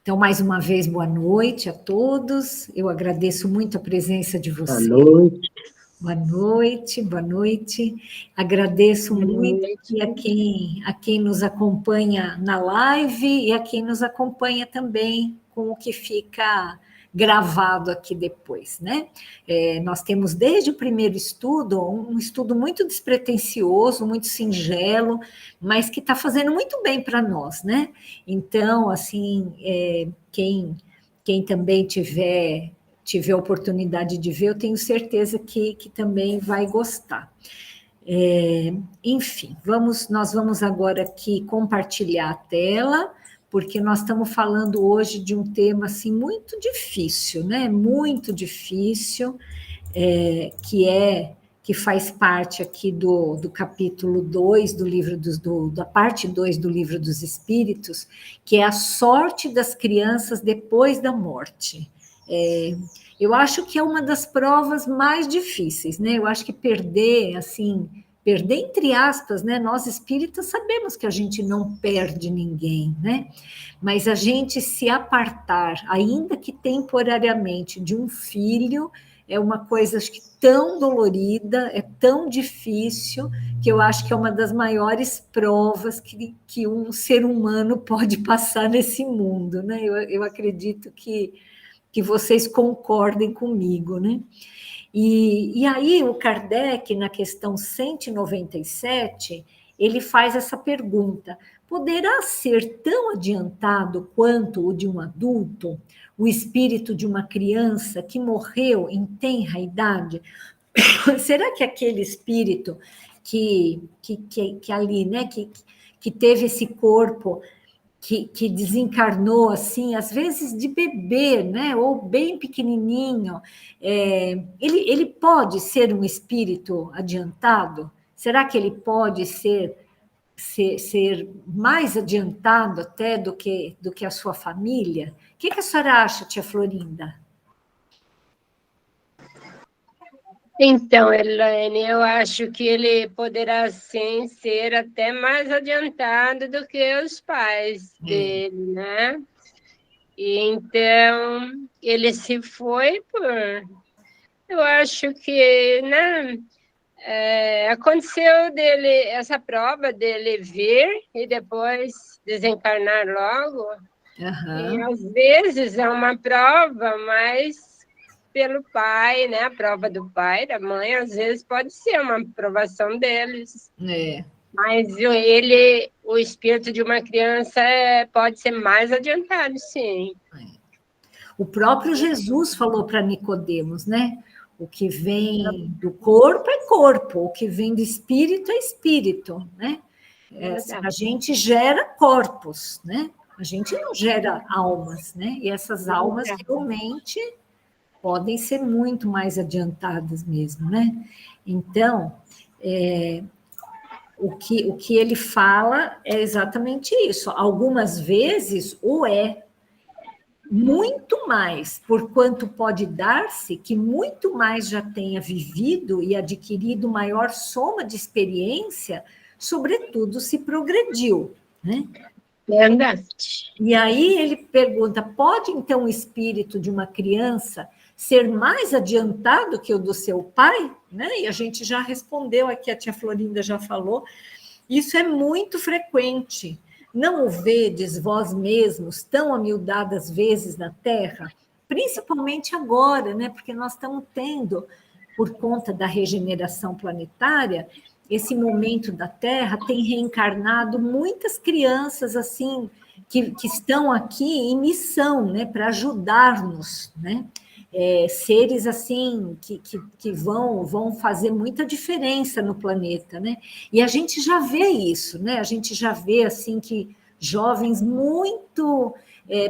Então, mais uma vez, boa noite a todos. Eu agradeço muito a presença de vocês. Boa noite. Boa noite, boa noite. Agradeço muito aqui a quem nos acompanha na live e a quem nos acompanha também com o que fica gravado aqui depois, né? Nós temos desde o primeiro estudo, um estudo muito despretensioso, muito singelo, mas que está fazendo muito bem para nós, né? Então, assim, quem também tiver a oportunidade de ver, eu tenho certeza que também vai gostar. Enfim, nós vamos agora aqui compartilhar a tela, porque nós estamos falando hoje de um tema assim muito difícil, né? Muito difícil, que faz parte aqui do capítulo 2 do livro da parte 2 do livro dos Espíritos, que é a sorte das crianças depois da morte. Eu acho que é uma das provas mais difíceis, né? Eu acho que perder entre aspas, né? Nós espíritas sabemos que a gente não perde ninguém, né? Mas a gente se apartar, ainda que temporariamente, de um filho, é uma coisa acho que tão dolorida, é tão difícil, que eu acho que é uma das maiores provas que um ser humano pode passar nesse mundo, né? Eu acredito que vocês concordem comigo, né? E aí o Kardec, na questão 197, ele faz essa pergunta: poderá ser tão adiantado quanto o de um adulto, o espírito de uma criança que morreu em tenra idade? Será que aquele espírito que ali, né, que teve esse corpo que desencarnou assim, às vezes de bebê, né, ou bem pequenininho, ele pode ser um espírito adiantado? Será que ele pode ser mais adiantado até do que a sua família? O que a senhora acha, tia Florinda? Então, Elaine, eu acho que ele poderá sim ser até mais adiantado do que os pais dele, né? E então, ele se foi eu acho que, né? Aconteceu dele, essa prova dele vir e depois desencarnar logo. Uhum. E às vezes é uma prova, mas pelo pai, né? A prova do pai, da mãe, às vezes pode ser uma aprovação deles. Mas o espírito de uma criança pode ser mais adiantado, sim. O próprio Jesus falou para Nicodemos, né? O que vem do corpo é corpo, o que vem do espírito é espírito, né? A gente gera corpos, né? A gente não gera almas, né? E essas almas realmente podem ser muito mais adiantadas mesmo, né? Então, o que ele fala é exatamente isso. Algumas vezes o muito mais, por quanto pode dar-se que muito mais já tenha vivido e adquirido maior soma de experiência, sobretudo se progrediu, né? Verdade. E aí ele pergunta: pode então o espírito de uma criança ser mais adiantado que o do seu pai? Né? E a gente já respondeu aqui, a tia Florinda já falou, isso é muito frequente. Não o vedes vós mesmos tão amiudadas vezes na Terra? Principalmente agora, né? Porque nós estamos tendo, por conta da regeneração planetária, esse momento da Terra tem reencarnado muitas crianças assim que estão aqui em missão, né? Para ajudar-nos, né? Seres assim que vão fazer muita diferença no planeta, né? E a gente já vê isso, né? A gente já vê assim que jovens muito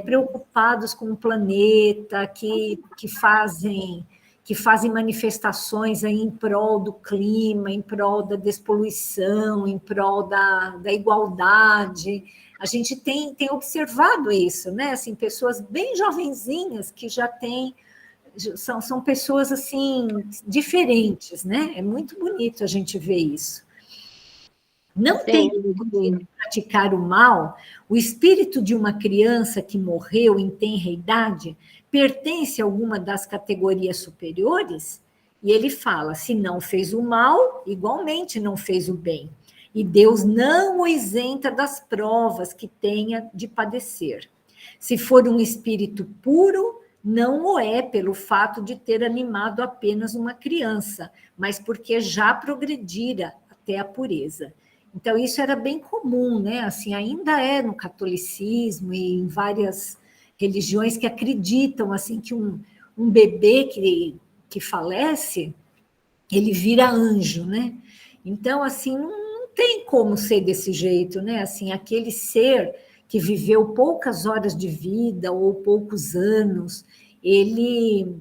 preocupados com o planeta, que fazem manifestações aí em prol do clima, em prol da despoluição, em prol da igualdade. A gente tem observado isso, né? Assim, pessoas bem jovenzinhas que já têm são pessoas assim diferentes, né? É muito bonito a gente ver isso. Não tem que praticar o mal. O espírito de uma criança que morreu em tenra idade pertence a alguma das categorias superiores? E ele fala, se não fez o mal, igualmente não fez o bem. E Deus não o isenta das provas que tenha de padecer. Se for um espírito puro, não o é pelo fato de ter animado apenas uma criança, mas porque já progredira até a pureza. Então, isso era bem comum, né? Assim, ainda é no catolicismo e em várias religiões que acreditam assim que um bebê que falece, ele vira anjo, né? Então, assim, não tem como ser desse jeito, né? Assim, aquele ser que viveu poucas horas de vida ou poucos anos, ele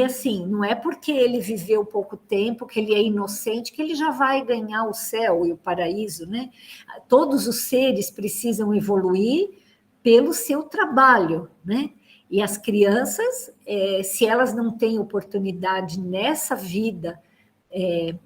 assim, não é porque ele viveu pouco tempo, que ele é inocente, que ele já vai ganhar o céu e o paraíso, né? Todos os seres precisam evoluir pelo seu trabalho, né? E as crianças, se elas não têm oportunidade nessa vida,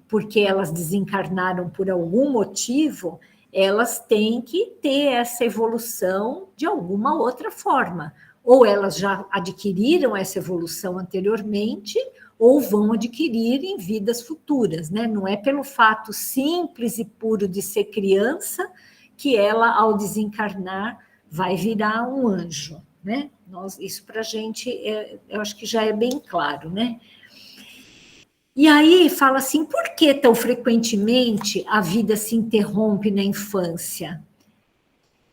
porque elas desencarnaram por algum motivo, elas têm que ter essa evolução de alguma outra forma. Ou elas já adquiriram essa evolução anteriormente, ou vão adquirir em vidas futuras, né? Não é pelo fato simples e puro de ser criança que ela, ao desencarnar, vai virar um anjo, né? Isso para a gente, eu acho que já é bem claro, né? E aí fala assim, por que tão frequentemente a vida se interrompe na infância?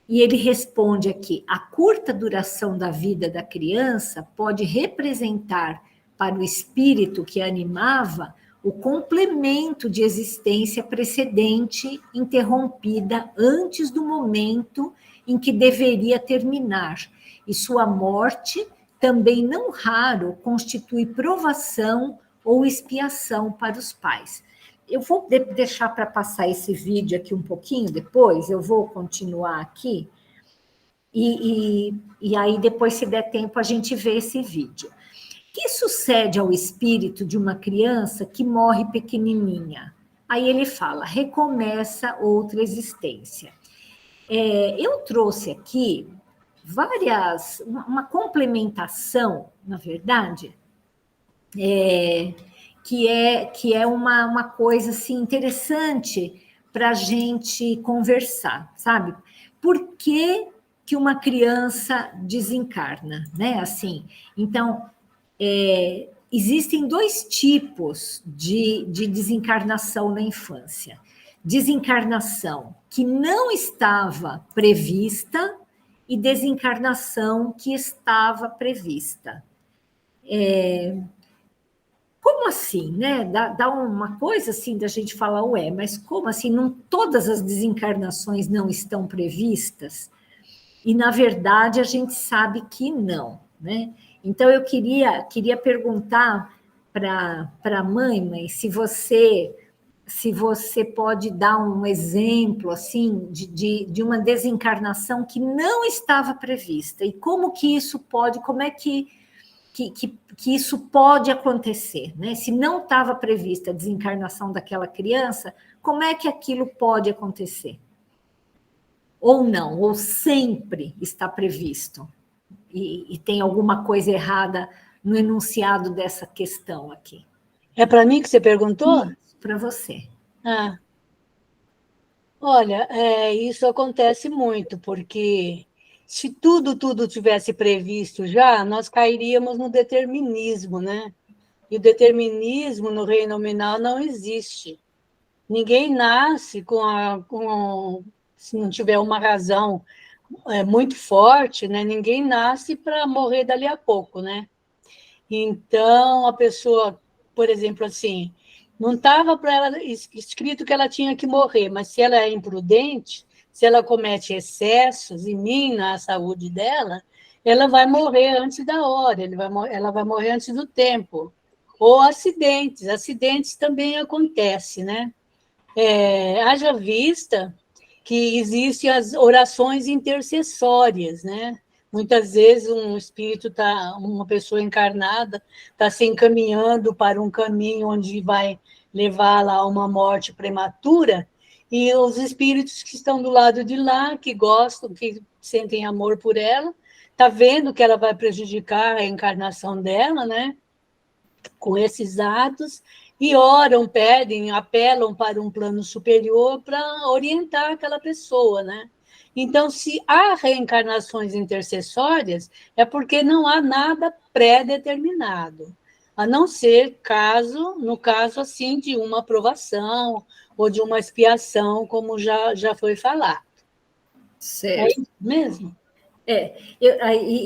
E ele responde aqui, a curta duração da vida da criança pode representar para o espírito que a animava o complemento de existência precedente interrompida antes do momento em que deveria terminar, e sua morte, também não raro, constitui provação ou expiação para os pais. Eu vou deixar para passar esse vídeo aqui um pouquinho depois, eu vou continuar aqui, e aí depois, se der tempo, a gente vê esse vídeo. O que sucede ao espírito de uma criança que morre pequenininha? Aí ele fala, recomeça outra existência. Eu trouxe aqui uma complementação, na verdade, que é uma coisa assim, interessante para a gente conversar, sabe? Por que uma criança desencarna, né? Assim, então, existem dois tipos de desencarnação na infância. Desencarnação que não estava prevista e desencarnação que estava prevista. Como assim, né? Dá uma coisa assim da gente falar, ué, mas como assim? Não todas as desencarnações não estão previstas? E, na verdade, a gente sabe que não, né? Então, eu queria perguntar para a mãe, se você pode dar um exemplo, assim, de uma desencarnação que não estava prevista, e como que isso pode, como é que isso pode acontecer, né? Se não estava prevista a desencarnação daquela criança, como é que aquilo pode acontecer? Ou não, ou sempre está previsto, e tem alguma coisa errada no enunciado dessa questão aqui. É para mim que você perguntou? Para você. Olha, isso acontece muito, porque se tudo tivesse previsto já, nós cairíamos no determinismo, né? E o determinismo no reino nominal não existe. Ninguém nasce se não tiver uma razão muito forte, né? Ninguém nasce para morrer dali a pouco, né? Então, a pessoa, por exemplo, assim, não estava para ela escrito que ela tinha que morrer, mas se ela é imprudente, se ela comete excessos e mina a saúde dela, ela vai morrer antes da hora, ela vai morrer antes do tempo. Ou acidentes também acontecem, né? Haja vista que existem as orações intercessórias, né? Muitas vezes uma pessoa encarnada está se encaminhando para um caminho onde vai levá-la a uma morte prematura, e os espíritos que estão do lado de lá, que gostam, que sentem amor por ela, tá vendo que ela vai prejudicar a encarnação dela, né? Com esses atos, e oram, pedem, apelam para um plano superior para orientar aquela pessoa, né? Então, se há reencarnações intercessórias, é porque não há nada pré-determinado, a não ser no caso assim, de uma aprovação ou de uma expiação, como já foi falado. Certo. É isso mesmo?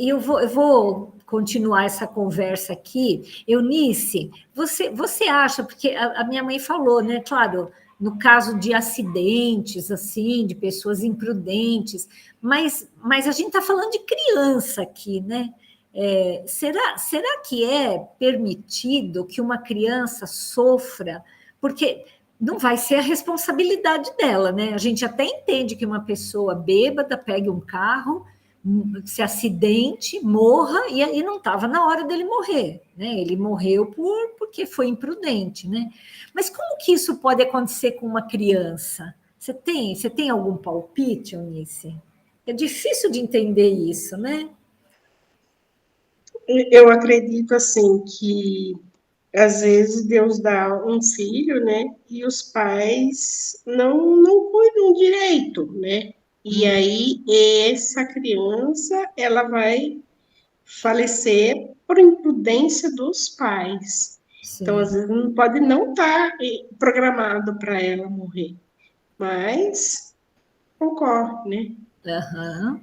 Eu vou continuar essa conversa aqui. Eunice, você acha, porque a minha mãe falou, né? Claro, no caso de acidentes, assim, de pessoas imprudentes, mas a gente está falando de criança aqui, né? Será que é permitido que uma criança sofra? Porque não vai ser a responsabilidade dela, né? A gente até entende que uma pessoa bêbada pegue um carro, se acidente, morra, e não estava na hora dele morrer, né? Ele morreu porque foi imprudente, né? Mas como que isso pode acontecer com uma criança? Você tem algum palpite, Eunice? É difícil de entender isso, né? Eu acredito, assim, que às vezes Deus dá um filho, né? E os pais não cuidam direito, né? E aí essa criança, ela vai falecer por imprudência dos pais. Sim. Então, às vezes, não pode não estar programado para ela morrer, mas ocorre, né? Aham.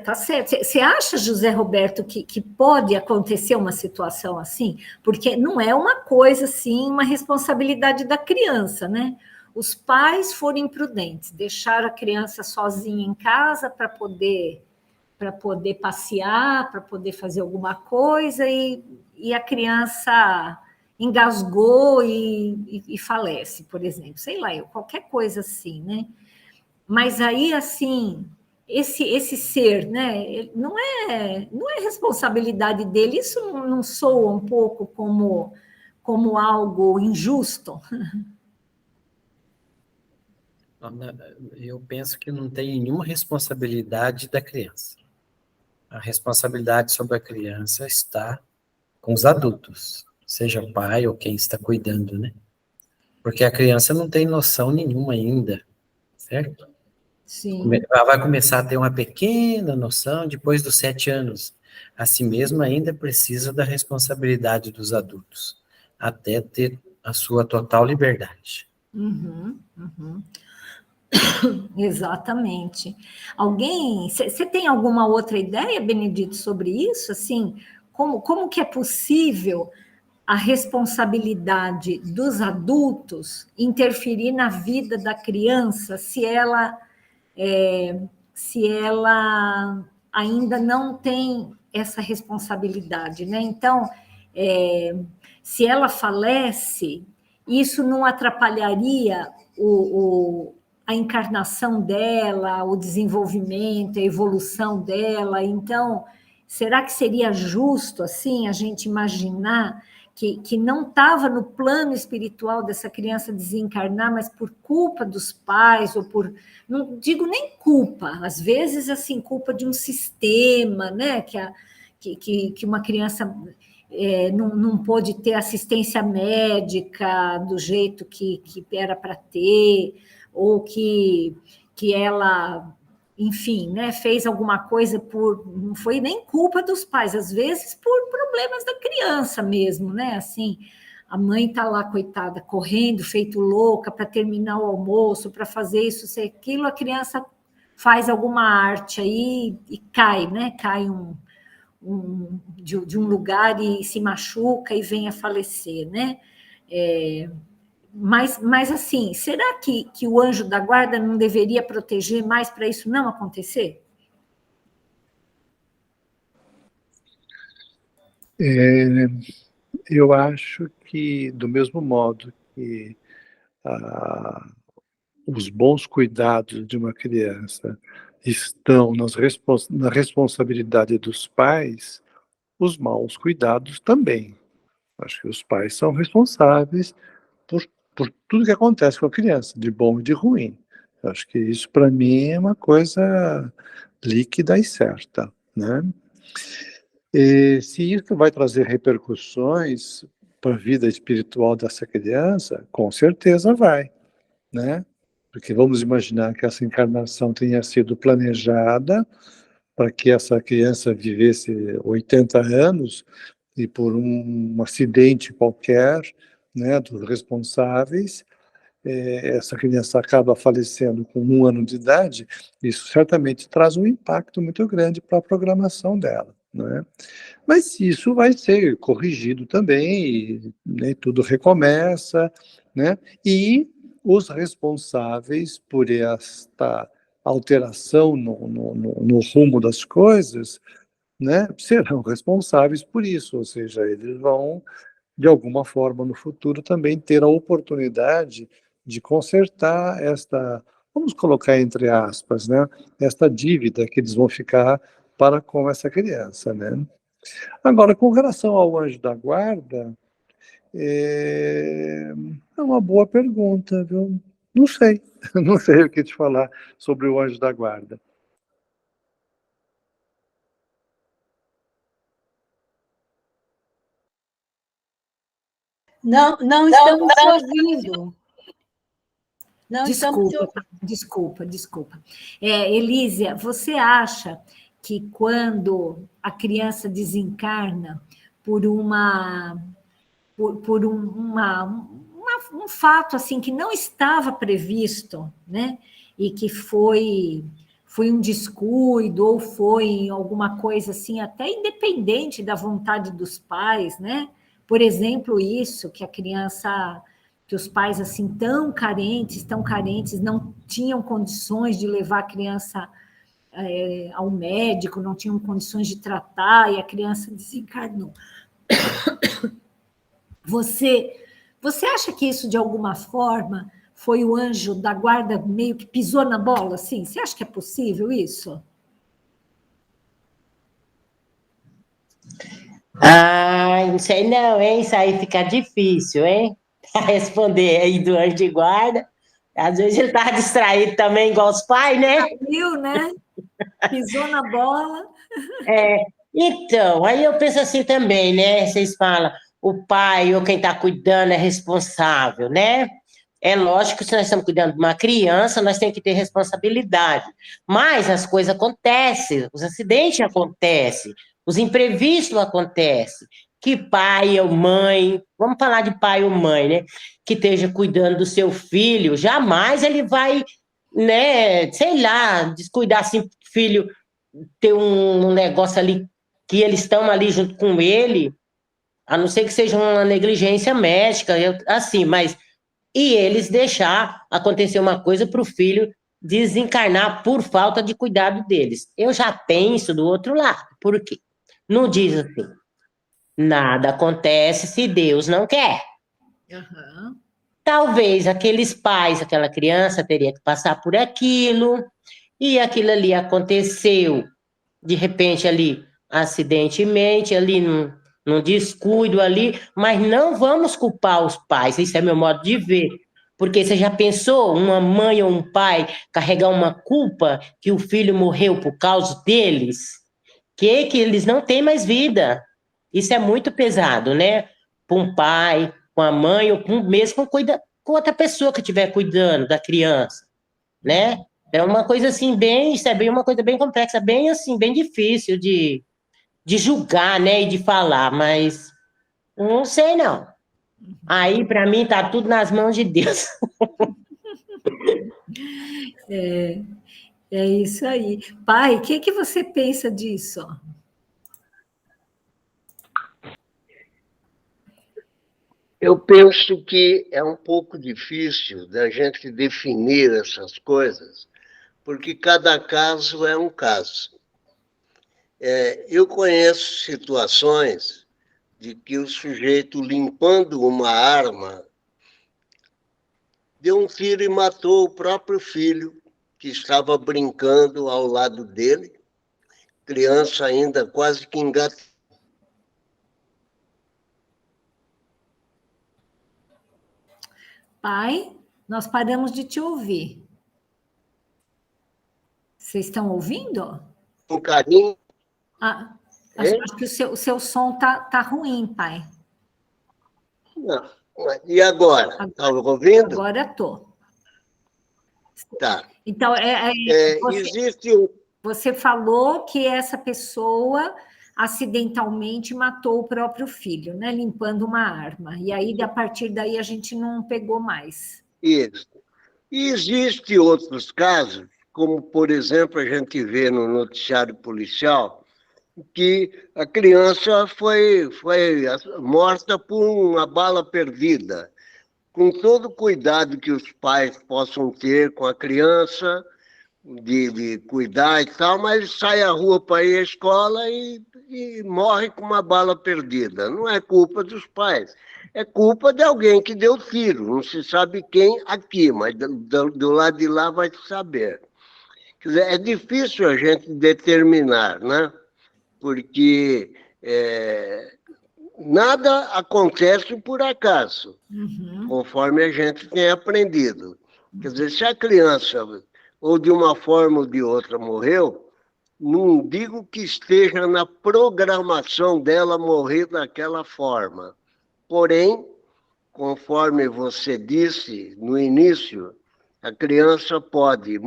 Tá certo. Você acha, José Roberto, que pode acontecer uma situação assim? Porque não é uma coisa assim, uma responsabilidade da criança, né? Os pais foram imprudentes, deixaram a criança sozinha em casa para poder passear, para poder fazer alguma coisa, e a criança engasgou e falece, por exemplo. Sei lá, qualquer coisa assim, né? Mas aí, assim, esse ser, né, não é responsabilidade dele, isso não soa um pouco como algo injusto? Eu penso que não tem nenhuma responsabilidade da criança. A responsabilidade sobre a criança está com os adultos, seja o pai ou quem está cuidando, né? Porque a criança não tem noção nenhuma ainda, certo? Sim. Ela vai começar a ter uma pequena noção depois dos 7 anos. Assim mesmo, ainda precisa da responsabilidade dos adultos, até ter a sua total liberdade. Uhum. Exatamente. Você tem alguma outra ideia, Benedito, sobre isso? Assim, como que é possível a responsabilidade dos adultos interferir na vida da criança se ela ainda não tem essa responsabilidade, né? Então, se ela falece, isso não atrapalharia a encarnação dela, o desenvolvimento, a evolução dela. Então, será que seria justo assim a gente imaginar que não estava no plano espiritual dessa criança desencarnar, mas por culpa dos pais, ou não digo nem culpa, às vezes, assim, culpa de um sistema, né, que uma criança não pôde ter assistência médica do jeito que era para ter, ou que ela, enfim, né, fez alguma coisa não foi nem culpa dos pais, às vezes por problemas da criança mesmo, né, assim, a mãe está lá, coitada, correndo, feito louca, para terminar o almoço, para fazer isso, sei aquilo, a criança faz alguma arte aí e cai, né, cai de um lugar e se machuca e vem a falecer, né, mas assim, será que o anjo da guarda não deveria proteger mais para isso não acontecer? Eu acho que, do mesmo modo que os bons cuidados de uma criança estão na responsabilidade dos pais, os maus cuidados também. Acho que os pais são responsáveis por por tudo que acontece com a criança, de bom e de ruim. Eu acho que isso, para mim, é uma coisa líquida e certa, né? E se isso vai trazer repercussões para a vida espiritual dessa criança, com certeza vai, né? Porque vamos imaginar que essa encarnação tenha sido planejada para que essa criança vivesse 80 anos e por um acidente qualquer, né, dos responsáveis, essa criança acaba falecendo com 1 ano de idade, isso certamente traz um impacto muito grande para a programação dela, né? Mas isso vai ser corrigido também, e, né, tudo recomeça, né? E os responsáveis por esta alteração no rumo das coisas, né, serão responsáveis por isso, ou seja, eles vão, de alguma forma, no futuro, também ter a oportunidade de consertar esta, vamos colocar entre aspas, né, esta dívida que eles vão ficar para com essa criança, né? Agora, com relação ao anjo da guarda, é, é uma boa pergunta, viu? Não sei, não sei o que te falar sobre o anjo da guarda. Não estamos te ouvindo. Não estamos te ouvindo. Desculpa. Elísia, você acha que quando a criança desencarna por um fato assim que não estava previsto, né? E que foi um descuido ou foi alguma coisa assim, até independente da vontade dos pais, né? Por exemplo, isso que a criança, que os pais assim tão carentes, não tinham condições de levar a criança ao médico, não tinham condições de tratar e a criança desencarnou. Você acha que isso, de alguma forma, foi o anjo da guarda meio que pisou na bola, assim? Você acha que é possível isso? Não sei não, hein? Isso aí fica difícil, hein? Responder aí do anjo de guarda. Às vezes ele tá distraído também, igual os pais, né? Viu, né? Pisou na bola. Então, aí eu penso assim também, né? Vocês falam, o pai ou quem está cuidando é responsável, né? É lógico que se nós estamos cuidando de uma criança, nós temos que ter responsabilidade. Mas as coisas acontecem, os acidentes acontecem, os imprevistos acontecem. Que pai ou mãe, vamos falar de pai ou mãe, né? Que esteja cuidando do seu filho, jamais ele vai, né, sei lá, descuidar assim, filho ter um negócio ali que eles estão ali junto com ele, a não ser que seja uma negligência médica, assim, mas e eles deixar acontecer uma coisa para o filho desencarnar por falta de cuidado deles. Eu já penso do outro lado, por quê? Não diz assim, nada acontece se Deus não quer. Uhum. Talvez aqueles pais, aquela criança teria que passar por aquilo, e aquilo ali aconteceu de repente ali, acidentemente, ali num descuido ali, mas não vamos culpar os pais, isso é meu modo de ver. Porque você já pensou uma mãe ou um pai carregar uma culpa que o filho morreu por causa deles? Que eles não têm mais vida. Isso é muito pesado, né? Para um pai, com a mãe, ou mesmo com outra pessoa que estiver cuidando da criança, né? É uma coisa assim, bem, isso é bem uma coisa bem complexa, bem assim, bem difícil de julgar, né, e de falar, mas não sei não. Aí, para mim, tá tudo nas mãos de Deus. É isso aí. Pai, o que você pensa disso? Eu penso que é um pouco difícil da gente definir essas coisas, porque cada caso é um caso. Eu conheço situações de que o sujeito, limpando uma arma, deu um tiro e matou o próprio filho, que estava brincando ao lado dele, criança ainda quase que engatinhando. Pai, nós paramos de te ouvir. Vocês estão ouvindo? Com carinho. Ah, Hein? acho que o seu som tá ruim, pai. Não. E agora? Está ouvindo? Agora estou. Tá. Então, Existe você falou que essa pessoa acidentalmente matou o próprio filho, né? Limpando uma arma. E aí, a partir daí, a gente não pegou mais. isso. E existe outros casos, como, por exemplo, a gente vê no noticiário policial, que a criança foi morta por uma bala perdida. Com todo o cuidado que os pais possam ter com a criança, de cuidar e tal, mas ele sai à rua para ir à escola e morre com uma bala perdida. Não é culpa dos pais, é culpa de alguém que deu tiro. Não se sabe quem aqui, mas do lado de lá vai se saber. Quer dizer, é difícil a gente determinar, né? Porque nada acontece por acaso, conforme a gente tem aprendido. Quer dizer, se a criança, ou de uma forma ou de outra, morreu, não digo que esteja na programação dela morrer daquela forma. Porém, conforme você disse no início, a criança pode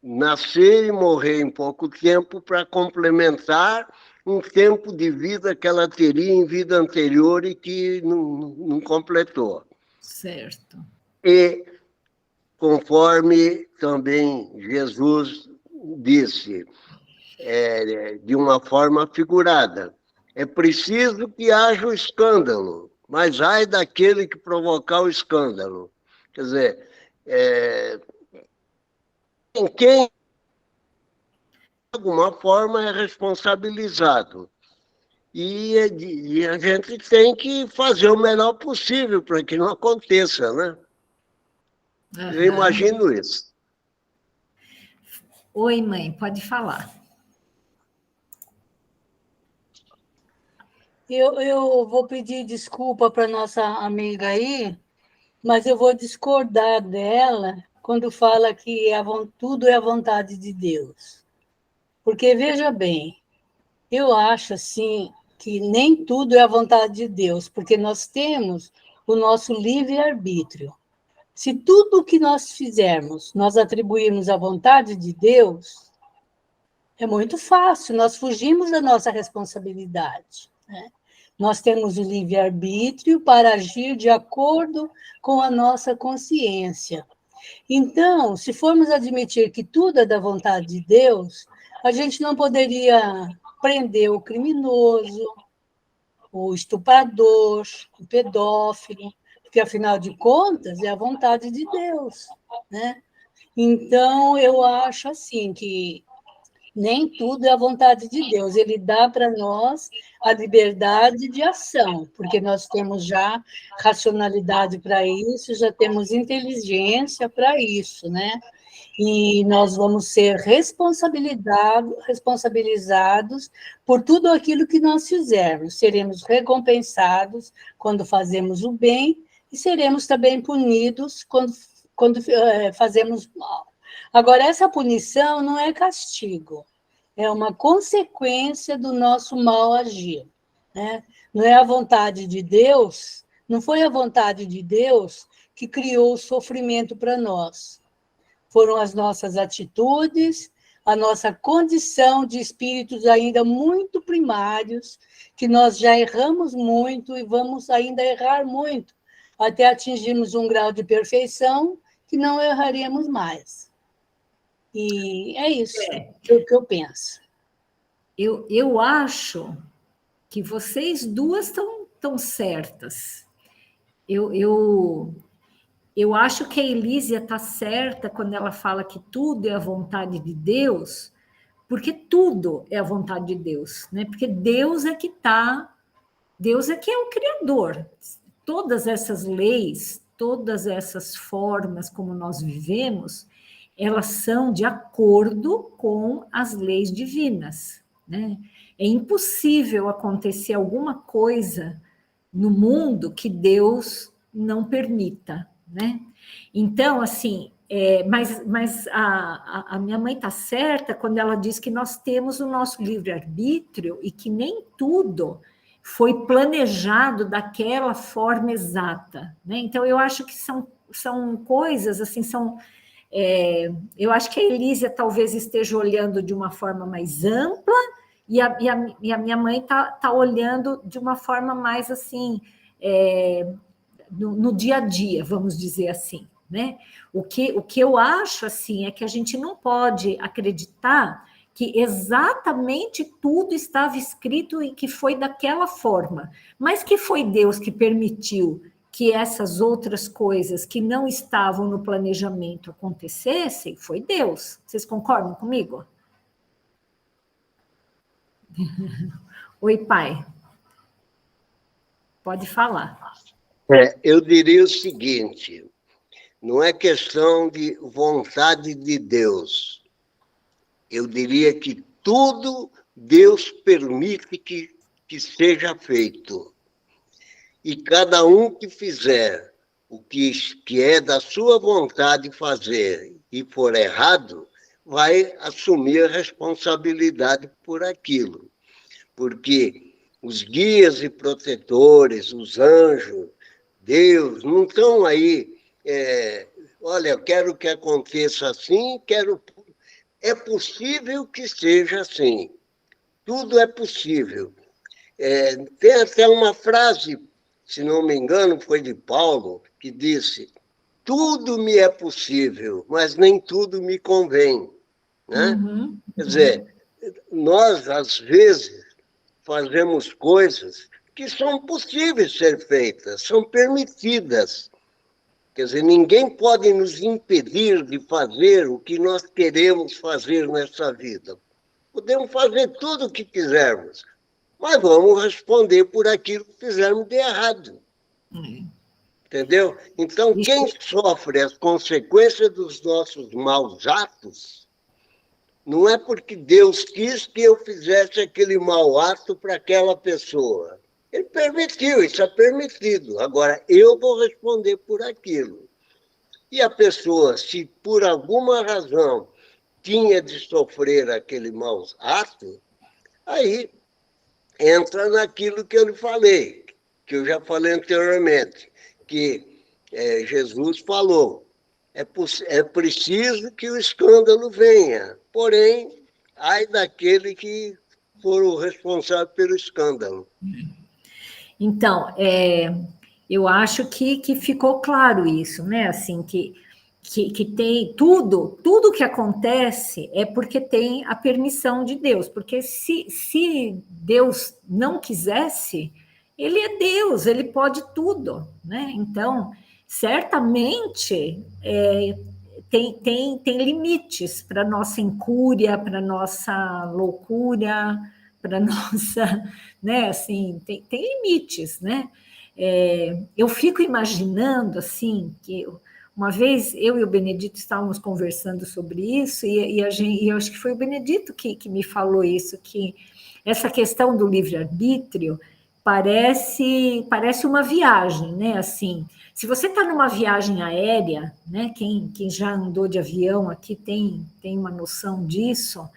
nascer e morrer em pouco tempo para complementar um tempo de vida que ela teria em vida anterior e que não completou. Certo. E, conforme também Jesus disse, de uma forma figurada, é preciso que haja o escândalo, mas ai daquele que provocar o escândalo. Quer dizer, quem de alguma forma é responsabilizado. E a gente tem que fazer o melhor possível para que não aconteça, né? Eu imagino isso. Oi, mãe, pode falar. Eu vou pedir desculpa para nossa amiga aí, mas eu vou discordar dela quando fala que tudo é a vontade de Deus. Porque, veja bem, eu acho assim que nem tudo é a vontade de Deus, porque nós temos o nosso livre-arbítrio. Se tudo o que nós fizermos, nós atribuirmos à vontade de Deus, é muito fácil, nós fugimos da nossa responsabilidade, né? Nós temos o livre-arbítrio para agir de acordo com a nossa consciência. Então, se formos admitir que tudo é da vontade de Deus, a gente não poderia prender o criminoso, o estuprador, o pedófilo, porque, afinal de contas, é a vontade de Deus, né? Então, eu acho assim que nem tudo é a vontade de Deus. Ele dá para nós a liberdade de ação, porque nós temos já racionalidade para isso, já temos inteligência para isso, né? E nós vamos ser responsabilizados por tudo aquilo que nós fizermos. Seremos recompensados quando fazemos o bem e seremos também punidos quando fazemos mal. Agora, essa punição não é castigo, é uma consequência do nosso mal agir, né? Não é a vontade de Deus, não foi a vontade de Deus que criou o sofrimento para nós. Foram as nossas atitudes, a nossa condição de espíritos ainda muito primários, que nós já erramos muito e vamos ainda errar muito, até atingirmos um grau de perfeição que não erraríamos mais. E é isso que eu penso. Eu acho que vocês duas estão certas. Eu acho que a Elísia está certa quando ela fala que tudo é a vontade de Deus, porque tudo é a vontade de Deus, né? Porque Deus é que é o Criador. Todas essas leis, todas essas formas como nós vivemos, elas são de acordo com as leis divinas, né? É impossível acontecer alguma coisa no mundo que Deus não permita, né? Então, assim, mas a minha mãe está certa quando ela diz que nós temos o nosso livre-arbítrio e que nem tudo foi planejado daquela forma exata, né? Então, eu acho que são coisas, assim, eu acho que a Elísia talvez esteja olhando de uma forma mais ampla e a minha mãe tá olhando de uma forma mais, assim, no dia a dia, vamos dizer assim, né? O que eu acho, assim, é que a gente não pode acreditar que exatamente tudo estava escrito e que foi daquela forma, mas que foi Deus que permitiu que essas outras coisas que não estavam no planejamento acontecessem, foi Deus. Vocês concordam comigo? Oi, pai. Pode falar. Eu diria o seguinte, não é questão de vontade de Deus. Eu diria que tudo Deus permite que seja feito. E cada um que fizer o que é da sua vontade fazer e for errado, vai assumir a responsabilidade por aquilo. Porque os guias e protetores, os anjos, Deus, não estão aí, olha, eu quero que aconteça assim, é possível que seja assim. Tudo é possível. Tem até uma frase, se não me engano, foi de Paulo, que disse, tudo me é possível, mas nem tudo me convém. Né? Quer dizer, nós, às vezes, fazemos coisas que são possíveis de ser feitas, são permitidas. Quer dizer, ninguém pode nos impedir de fazer o que nós queremos fazer nessa vida. Podemos fazer tudo o que quisermos, mas vamos responder por aquilo que fizermos de errado. Entendeu? Então, quem sofre as consequências dos nossos maus atos, não é porque Deus quis que eu fizesse aquele mau ato para aquela pessoa. Ele permitiu, isso é permitido. Agora, eu vou responder por aquilo. E a pessoa, se por alguma razão tinha de sofrer aquele mau ato, aí entra naquilo que eu lhe falei, que eu já falei anteriormente, que Jesus falou, é preciso que o escândalo venha, porém, ai daquele que for o responsável pelo escândalo. Então, eu acho que ficou claro isso, né? Assim, que tem tudo que acontece é porque tem a permissão de Deus, porque se Deus não quisesse, ele é Deus, ele pode tudo, né? Então, certamente tem limites para nossa incúria, para nossa loucura, para nossa, né? Assim, tem limites, né? Eu fico imaginando assim que uma vez eu e o Benedito estávamos conversando sobre isso e eu acho que foi o Benedito que me falou isso, que essa questão do livre-arbítrio parece uma viagem, né? Assim, se você está numa viagem aérea, né? Quem já andou de avião aqui tem uma noção disso.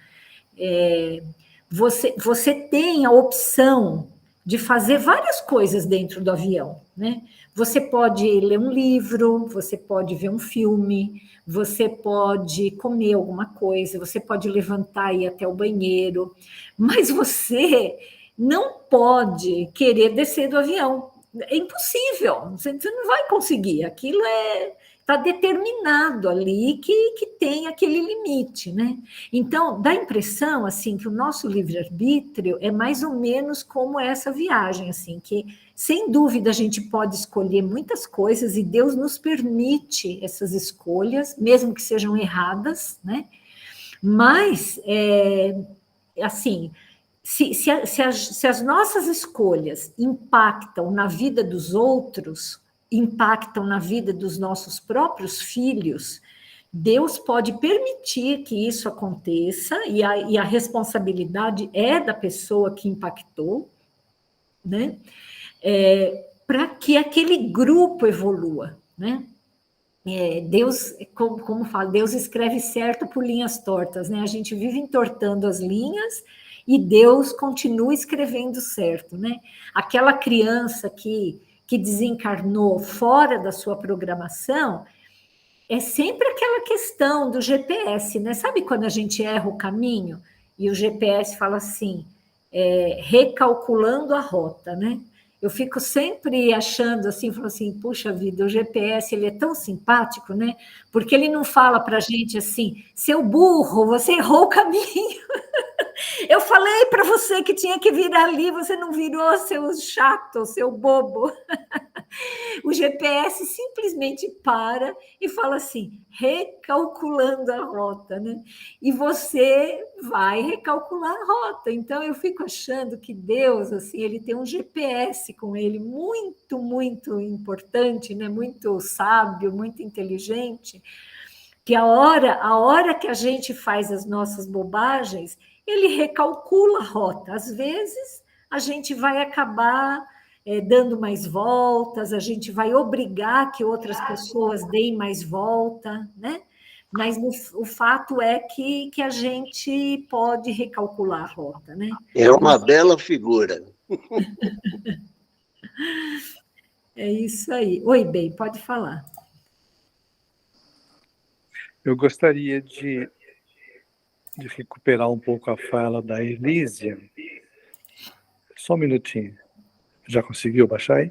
Você tem a opção de fazer várias coisas dentro do avião, né? Você pode ler um livro, você pode ver um filme, você pode comer alguma coisa, você pode levantar e ir até o banheiro, mas você não pode querer descer do avião. É impossível, você não vai conseguir. Aquilo está determinado ali que tem aquele limite, né? Então, dá a impressão, assim, que o nosso livre-arbítrio é mais ou menos como essa viagem, assim, que, sem dúvida, a gente pode escolher muitas coisas e Deus nos permite essas escolhas, mesmo que sejam erradas, né? Mas, assim, se as nossas escolhas impactam na vida dos outros, impactam na vida dos nossos próprios filhos, Deus pode permitir que isso aconteça, e a responsabilidade é da pessoa que impactou, né? Para que aquele grupo evolua, né? Deus, como fala, Deus escreve certo por linhas tortas, né? A gente vive entortando as linhas e Deus continua escrevendo certo, né? Aquela criança que desencarnou fora da sua programação, é sempre aquela questão do GPS, né? Sabe quando a gente erra o caminho e o GPS fala assim, recalculando a rota, né? Eu fico sempre achando assim, falo assim, puxa vida, o GPS ele é tão simpático, né? Porque ele não fala para a gente assim, seu burro, você errou o caminho. Eu falei para você que tinha que vir ali, você não virou, seu chato, seu bobo. O GPS simplesmente para e fala assim, recalculando a rota, né? E você vai recalcular a rota. Então, eu fico achando que Deus, assim, ele tem um GPS com ele muito, muito importante, né? Muito sábio, muito inteligente, que a hora que a gente faz as nossas bobagens, ele recalcula a rota. Às vezes, a gente vai acabar dando mais voltas, a gente vai obrigar que outras pessoas deem mais volta, né? Mas o fato é que a gente pode recalcular a rota, né? É uma bela figura. É isso aí. Oi, bem, pode falar. Eu gostaria de recuperar um pouco a fala da Elísia. Só um minutinho. Já conseguiu baixar aí?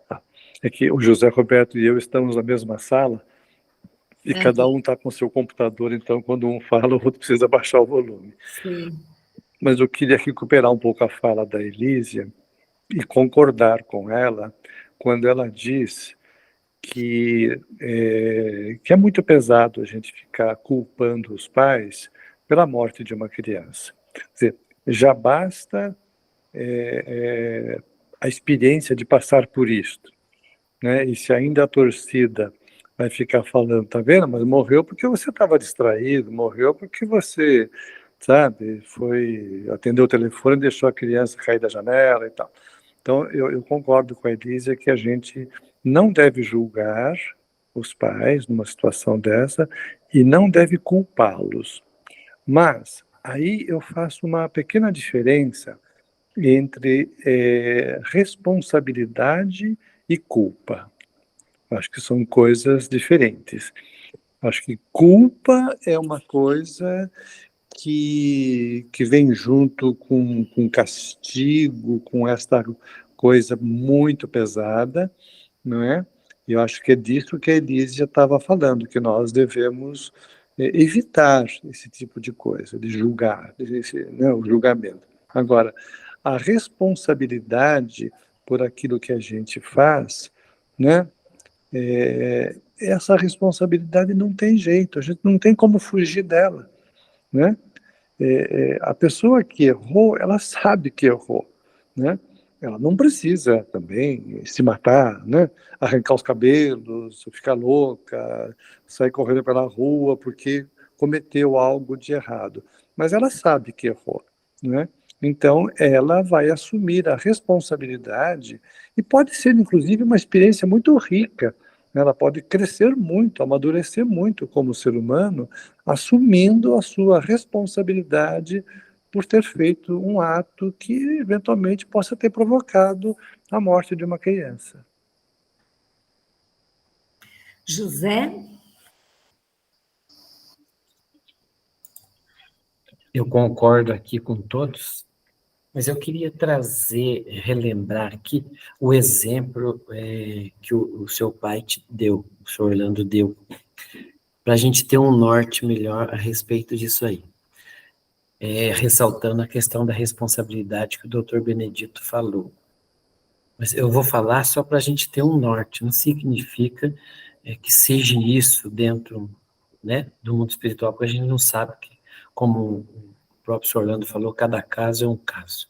Tá. É que o José Roberto e eu estamos na mesma sala e cada um está com o seu computador, então quando um fala, o outro precisa baixar o volume. Sim. Mas eu queria recuperar um pouco a fala da Elísia e concordar com ela quando ela diz que é muito pesado a gente ficar culpando os pais pela morte de uma criança. Quer dizer, já basta a experiência de passar por isto, né? E se ainda a torcida vai ficar falando, tá vendo? Mas morreu porque você estava distraído, morreu porque você, sabe, atendeu o telefone e deixou a criança cair da janela e tal. Então, eu concordo com a Elísia que a gente não deve julgar os pais numa situação dessa e não deve culpá-los. Mas aí eu faço uma pequena diferença entre responsabilidade e culpa. Acho que são coisas diferentes. Acho que culpa é uma coisa que vem junto com castigo, com esta coisa muito pesada, não é? E eu acho que é disso que a Elísia estava falando, que nós devemos evitar esse tipo de coisa, de julgar, o julgamento. Agora, a responsabilidade por aquilo que a gente faz, né? Essa responsabilidade não tem jeito, a gente não tem como fugir dela, né? A pessoa que errou, ela sabe que errou, né? Ela não precisa também se matar, né? Arrancar os cabelos, ficar louca, sair correndo pela rua porque cometeu algo de errado. Mas ela sabe que errou, né? Então, ela vai assumir a responsabilidade e pode ser, inclusive, uma experiência muito rica. Ela pode crescer muito, amadurecer muito como ser humano, assumindo a sua responsabilidade por ter feito um ato que eventualmente possa ter provocado a morte de uma criança. José? Eu concordo aqui com todos, mas eu queria relembrar aqui o exemplo que o seu pai te deu, o senhor Orlando deu, para a gente ter um norte melhor a respeito disso aí. Ressaltando a questão da responsabilidade que o doutor Benedito falou. Mas eu vou falar só para a gente ter um norte, não significa que seja isso dentro, né, do mundo espiritual, porque a gente não sabe que, como o próprio senhor Orlando falou, cada caso é um caso.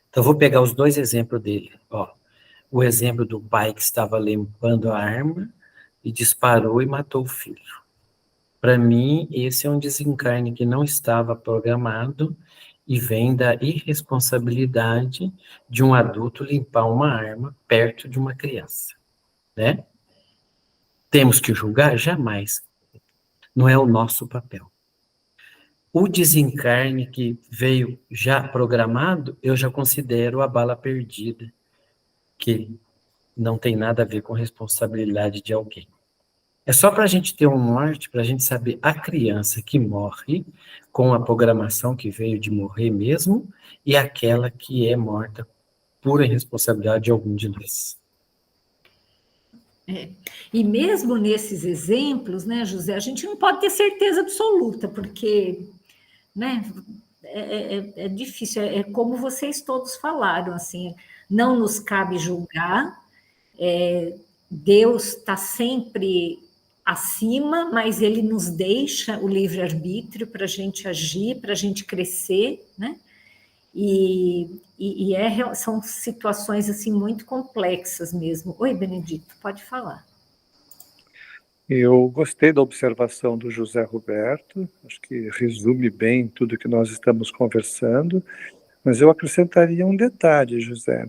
Então, eu vou pegar os dois exemplos dele. O exemplo do pai que estava limpando a arma e disparou e matou o filho. Para mim, esse é um desencarne que não estava programado e vem da irresponsabilidade de um adulto limpar uma arma perto de uma criança, né? temos que julgar? Jamais. Não é o nosso papel. O desencarne que veio já programado, eu já considero a bala perdida, que não tem nada a ver com responsabilidade de alguém. É só para a gente ter um norte, para a gente saber a criança que morre com a programação que veio de morrer mesmo e aquela que é morta por irresponsabilidade de algum de nós. E mesmo nesses exemplos, né, José, a gente não pode ter certeza absoluta, porque, né, é difícil, é como vocês todos falaram, assim, não nos cabe julgar, Deus está sempre acima, mas ele nos deixa o livre-arbítrio para a gente agir, para a gente crescer, né? São situações assim muito complexas mesmo. Oi, Benedito, pode falar. Eu gostei da observação do José Roberto, acho que resume bem tudo que nós estamos conversando, mas eu acrescentaria um detalhe, José.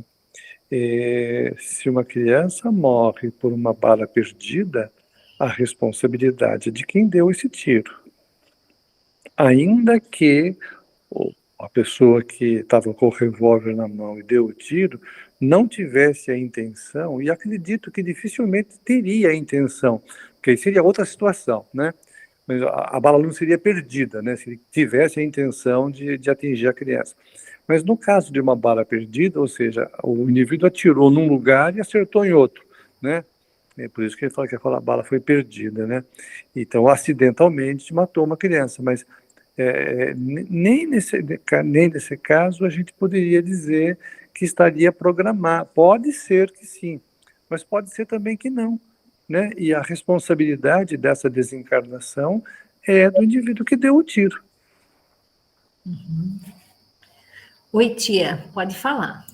Se uma criança morre por uma bala perdida, a responsabilidade é de quem deu esse tiro. Ainda que a pessoa que estava com o revólver na mão e deu o tiro não tivesse a intenção, e acredito que dificilmente teria a intenção, porque aí seria outra situação, né? Mas a bala não seria perdida, né? Se ele tivesse a intenção de atingir a criança. Mas no caso de uma bala perdida, ou seja, o indivíduo atirou num lugar e acertou em outro, né? É por isso que ele fala que aquela bala foi perdida, né? Então, acidentalmente matou uma criança, mas nem nesse caso a gente poderia dizer que estaria programado. Pode ser que sim, mas pode ser também que não, né? E a responsabilidade dessa desencarnação é do indivíduo que deu o tiro. Uhum. Oi, tia, pode falar.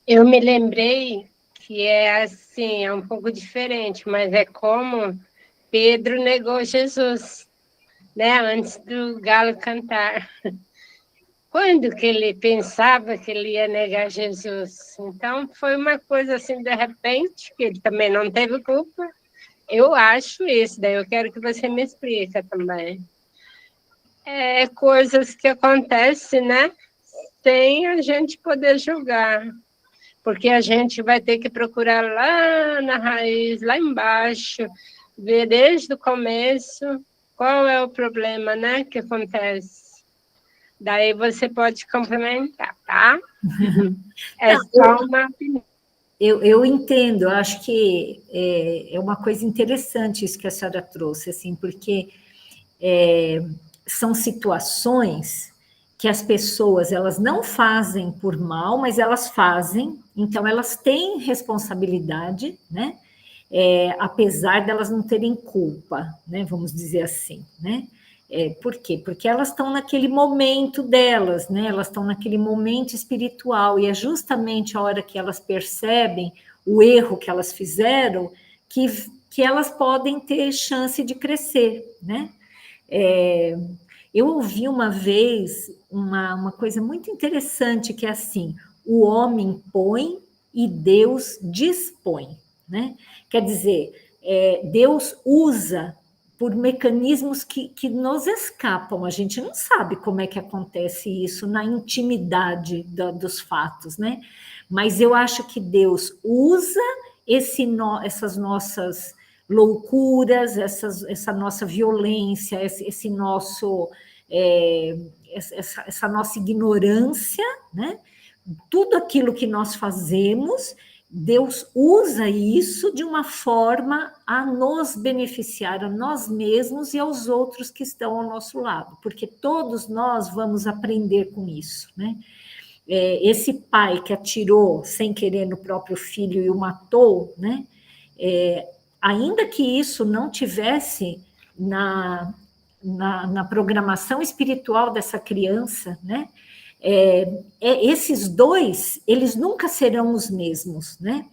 Eu me lembrei que é assim, é um pouco diferente, mas é como Pedro negou Jesus, né? Antes do galo cantar. Quando que ele pensava que ele ia negar Jesus? Então, foi uma coisa assim, de repente, que ele também não teve culpa. Eu acho isso, daí eu quero que você me explique também. Coisas que acontecem, né? Sem a gente poder julgar. Porque a gente vai ter que procurar lá na raiz, lá embaixo, ver desde o começo qual é o problema, né, que acontece. Daí você pode complementar, tá? É só uma opinião. Eu entendo, eu acho que é uma coisa interessante isso que a senhora trouxe, assim, porque são situações que as pessoas, elas não fazem por mal, mas elas fazem, então elas têm responsabilidade, né? Apesar delas não terem culpa, né? Vamos dizer assim, né? Por quê? Porque elas estão naquele momento delas, né? Elas estão naquele momento espiritual, e é justamente a hora que elas percebem o erro que elas fizeram que elas podem ter chance de crescer, né? Eu ouvi uma vez uma coisa muito interessante, que é assim: o homem põe e Deus dispõe, né? Quer dizer, Deus usa por mecanismos que nos escapam, a gente não sabe como é que acontece isso na intimidade dos fatos, né? Mas eu acho que Deus usa essas nossas loucuras, essa nossa violência, essa nossa ignorância, né? Tudo aquilo que nós fazemos, Deus usa isso de uma forma a nos beneficiar, a nós mesmos e aos outros que estão ao nosso lado, porque todos nós vamos aprender com isso, né? Esse pai que atirou sem querer no próprio filho e o matou, né? Ainda que isso não tivesse na programação espiritual dessa criança, né? Esses dois, eles nunca serão os mesmos, né?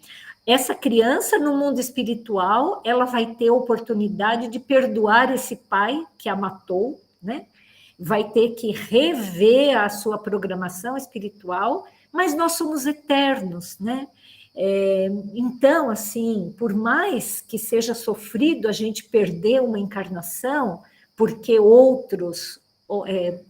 Essa criança, no mundo espiritual, ela vai ter a oportunidade de perdoar esse pai que a matou, né? Vai ter que rever a sua programação espiritual, mas nós somos eternos, né? Então, assim, por mais que seja sofrido a gente perder uma encarnação, porque outros,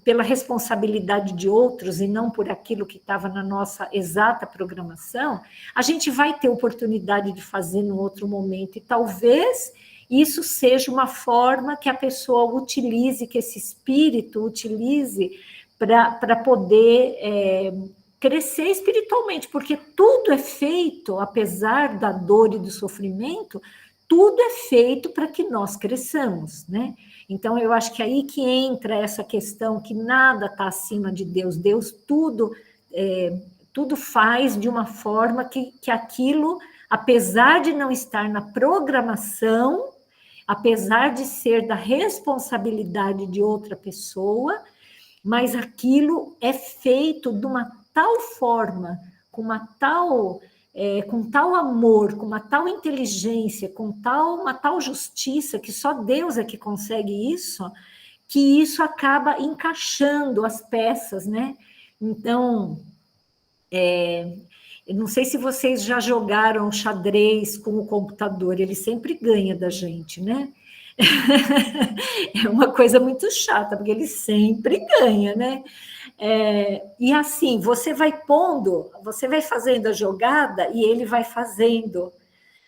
pela responsabilidade de outros e não por aquilo que estava na nossa exata programação, a gente vai ter oportunidade de fazer no outro momento, e talvez isso seja uma forma que a pessoa utilize, que esse espírito utilize para poder crescer espiritualmente, porque tudo é feito, apesar da dor e do sofrimento, tudo é feito para que nós cresçamos, né? Então, eu acho que aí que entra essa questão que nada está acima de Deus. Deus tudo faz de uma forma que aquilo, apesar de não estar na programação, apesar de ser da responsabilidade de outra pessoa, mas aquilo é feito de uma tal forma, com tal amor, com uma tal inteligência, com uma tal justiça, que só Deus é que consegue isso, que isso acaba encaixando as peças, né? Então, eu não sei se vocês já jogaram xadrez com o computador, ele sempre ganha da gente, né? É uma coisa muito chata, porque ele sempre ganha, né? E assim, você vai pondo, você vai fazendo a jogada e ele vai fazendo.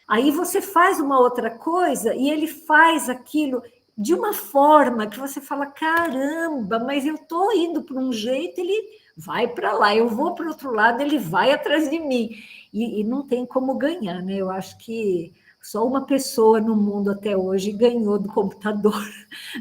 Aí você faz uma outra coisa e ele faz aquilo de uma forma que você fala, caramba, mas eu estou indo para um jeito, ele vai para lá, eu vou para o outro lado, ele vai atrás de mim. E não tem como ganhar, né? Eu acho que só uma pessoa no mundo até hoje ganhou do computador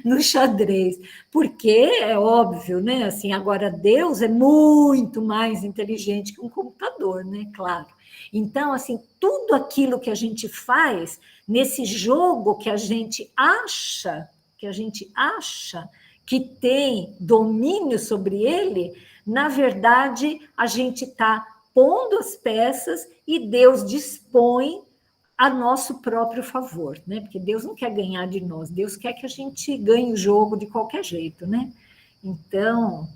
no xadrez, porque é óbvio, né? Assim, agora Deus é muito mais inteligente que um computador, né? Claro. Então, assim, tudo aquilo que a gente faz nesse jogo que a gente acha que tem domínio sobre ele, na verdade, a gente está pondo as peças e Deus dispõe a nosso próprio favor, né? Porque Deus não quer ganhar de nós, Deus quer que a gente ganhe o jogo de qualquer jeito, né? Então,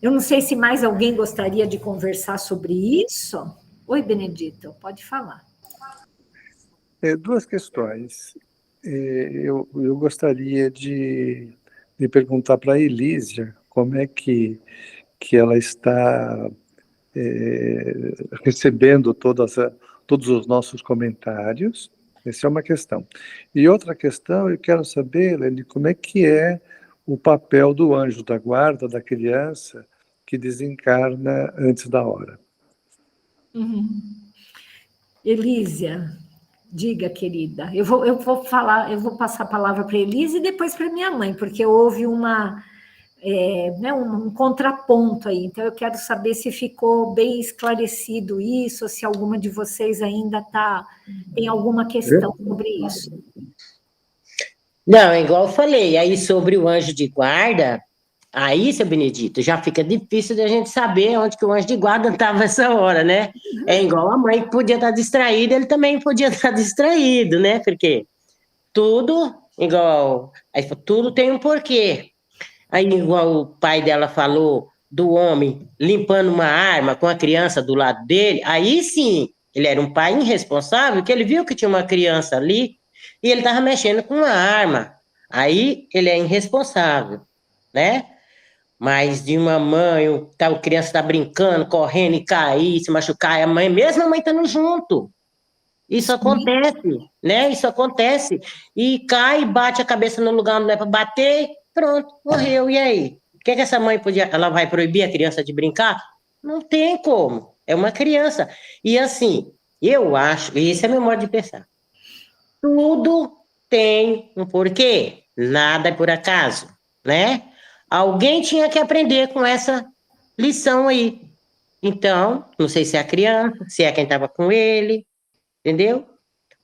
eu não sei se mais alguém gostaria de conversar sobre isso. Oi, Benedito, pode falar. Duas questões. Eu gostaria de perguntar para a Elísia como é que ela está recebendo todos os nossos comentários. Essa é uma questão. E outra questão, eu quero saber, Lene, como é que é o papel do anjo da guarda da criança que desencarna antes da hora. Elísia, diga, querida. Eu vou passar a palavra para a Elísia e depois para minha mãe, porque houve um contraponto aí. Então, eu quero saber se ficou bem esclarecido isso, se alguma de vocês ainda tem alguma questão sobre isso. Não, é igual eu falei, aí sobre o anjo de guarda, aí, seu Benedito, já fica difícil de a gente saber onde que o anjo de guarda estava essa hora, né? É igual a mãe que podia estar distraída, ele também podia estar distraído, né? Porque tudo, tudo tem um porquê. Aí, igual o pai dela falou do homem limpando uma arma com a criança do lado dele, aí sim, ele era um pai irresponsável, que ele viu que tinha uma criança ali e ele estava mexendo com uma arma. Aí ele é irresponsável, né? Mas de uma mãe, a criança está brincando, correndo e cair, se machucar, mesmo a mãe estando junto. Isso acontece, né? Isso acontece. E cai, bate a cabeça no lugar onde não é para bater, pronto, morreu. E aí? O que essa mãe ela vai proibir a criança de brincar? Não tem como. É uma criança. E assim, eu acho, e esse é meu modo de pensar, tudo tem um porquê. Nada é por acaso, né? Alguém tinha que aprender com essa lição aí. Então, não sei se é a criança, se é quem estava com ele, entendeu?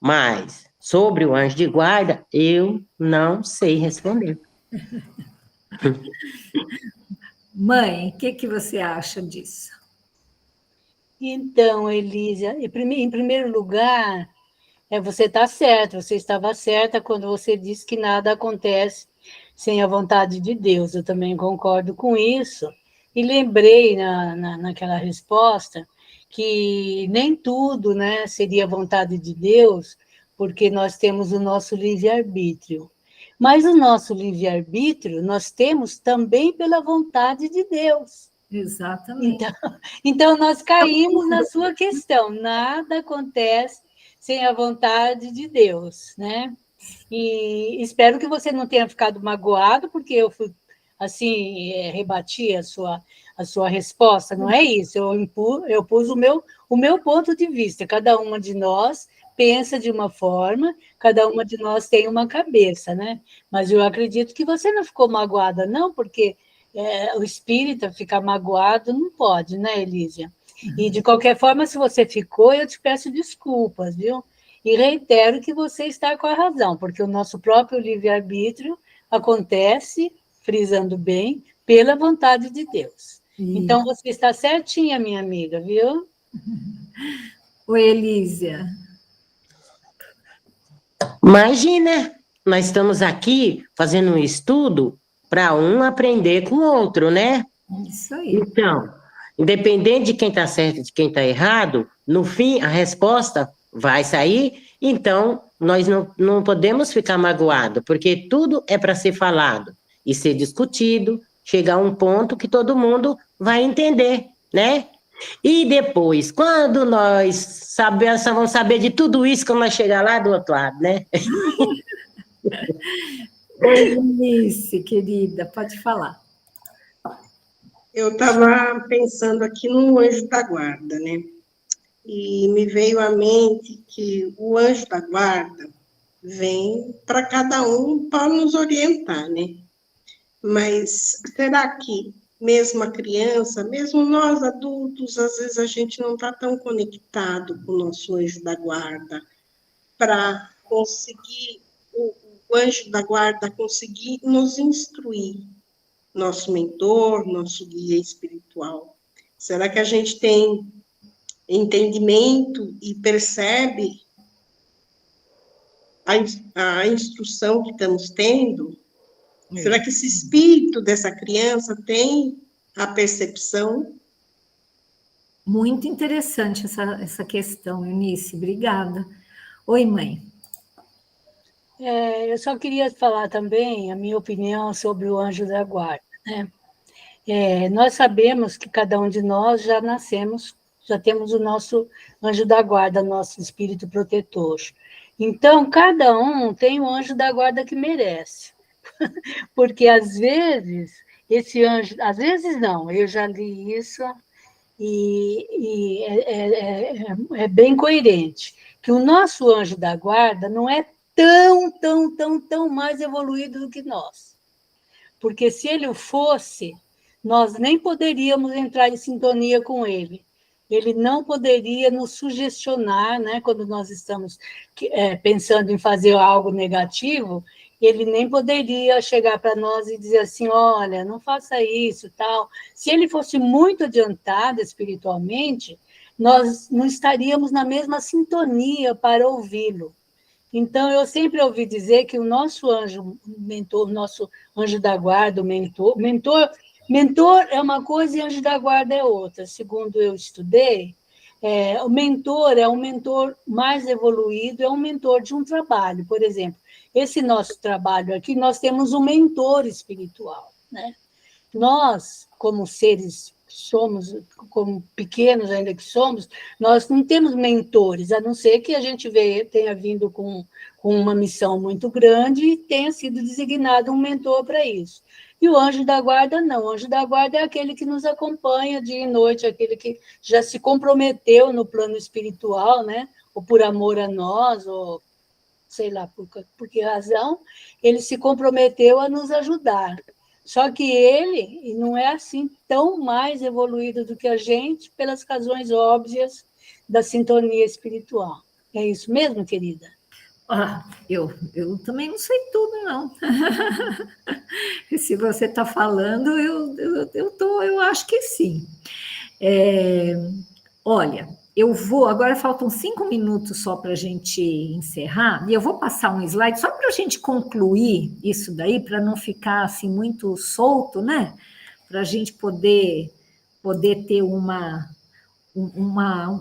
Mas, sobre o anjo de guarda, eu não sei responder. Mãe, o que você acha disso? Então, Elísia, em primeiro lugar, você está certa, você estava certa quando você disse que nada acontece sem a vontade de Deus. Eu também concordo com isso. E lembrei naquela resposta que nem tudo, né, seria vontade de Deus, porque nós temos o nosso livre-arbítrio. Mas o nosso livre-arbítrio nós temos também pela vontade de Deus. Exatamente. Então nós caímos na sua questão. Nada acontece sem a vontade de Deus, né? E espero que você não tenha ficado magoado, porque eu fui, assim, rebati a sua resposta. Não é isso. Eu pus o meu ponto de vista. Cada uma de nós pensa de uma forma, cada uma de nós tem uma cabeça, né? Mas eu acredito que você não ficou magoada, não, porque o espírita ficar magoado não pode, né, Elísia? E, de qualquer forma, se você ficou, eu te peço desculpas, viu? E reitero que você está com a razão, porque o nosso próprio livre-arbítrio acontece, frisando bem, pela vontade de Deus. Então, você está certinha, minha amiga, viu? Oi, Elísia. Imagina, nós estamos aqui fazendo um estudo para um aprender com o outro, né? Isso aí. Então, independente de quem está certo e de quem está errado, no fim, a resposta vai sair, então nós não podemos ficar magoados, porque tudo é para ser falado e ser discutido, chegar a um ponto que todo mundo vai entender, né? E depois, quando nós vamos saber de tudo isso, quando nós chegar lá do outro lado, né? Oi, Eunice, querida, pode falar. Eu estava pensando aqui no anjo da guarda, né? E me veio à mente que o anjo da guarda vem para cada um para nos orientar, né? Mas será que mesmo a criança, mesmo nós adultos, às vezes a gente não está tão conectado com o nosso anjo da guarda para conseguir, o anjo da guarda conseguir nos instruir, nosso mentor, nosso guia espiritual? Será que a gente tem entendimento e percebe a instrução que estamos tendo? Será que esse espírito dessa criança tem a percepção? Muito interessante essa questão, Eunice, obrigada. Oi, mãe. Eu só queria falar também a minha opinião sobre o anjo da guarda, né? Nós sabemos que cada um de nós já nascemos, já temos o nosso anjo da guarda, nosso espírito protetor. Então, cada um tem o anjo da guarda que merece. Porque, às vezes, esse anjo... Às vezes, não, eu já li isso e é bem coerente, que o nosso anjo da guarda não é tão mais evoluído do que nós. Porque, se ele o fosse, nós nem poderíamos entrar em sintonia com ele. Ele não poderia nos sugestionar, né, quando nós estamos pensando em fazer algo negativo, ele nem poderia chegar para nós e dizer assim, olha, não faça isso, tal. Se ele fosse muito adiantado espiritualmente, nós não estaríamos na mesma sintonia para ouvi-lo. Então, eu sempre ouvi dizer que o nosso anjo mentor, o nosso anjo da guarda, o mentor é uma coisa e anjo da guarda é outra. Segundo eu estudei, o mentor é um mentor mais evoluído, é um mentor de um trabalho. Por exemplo, esse nosso trabalho aqui, nós temos um mentor espiritual, né? Nós, como seres somos, como pequenos ainda que somos, nós não temos mentores, a não ser que a gente tenha vindo com uma missão muito grande e tenha sido designado um mentor para isso. E o anjo da guarda, não. O anjo da guarda é aquele que nos acompanha dia e noite, aquele que já se comprometeu no plano espiritual, né? Ou por amor a nós, ou sei lá por que razão, ele se comprometeu a nos ajudar. Só que ele não é assim tão mais evoluído do que a gente, pelas razões óbvias da sintonia espiritual. É isso mesmo, querida? Eu também não sei tudo, não. Se você está falando, eu acho que sim. Olha, eu vou, agora faltam 5 minutos só para a gente encerrar, e eu vou passar um slide só para a gente concluir isso daí, para não ficar assim muito solto, né? Para a gente poder ter uma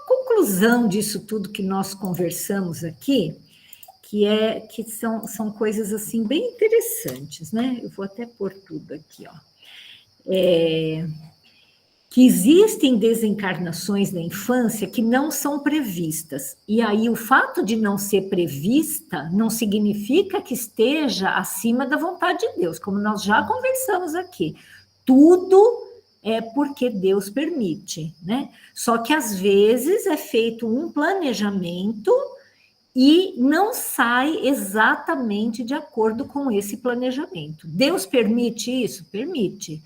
conclusão disso tudo que nós conversamos aqui, que são coisas assim bem interessantes, né? Eu vou até pôr tudo aqui, ó. Que existem desencarnações na infância que não são previstas. E aí o fato de não ser prevista não significa que esteja acima da vontade de Deus, como nós já conversamos aqui. Tudo é porque Deus permite, né? Só que às vezes é feito um planejamento e não sai exatamente de acordo com esse planejamento. Deus permite isso? Permite.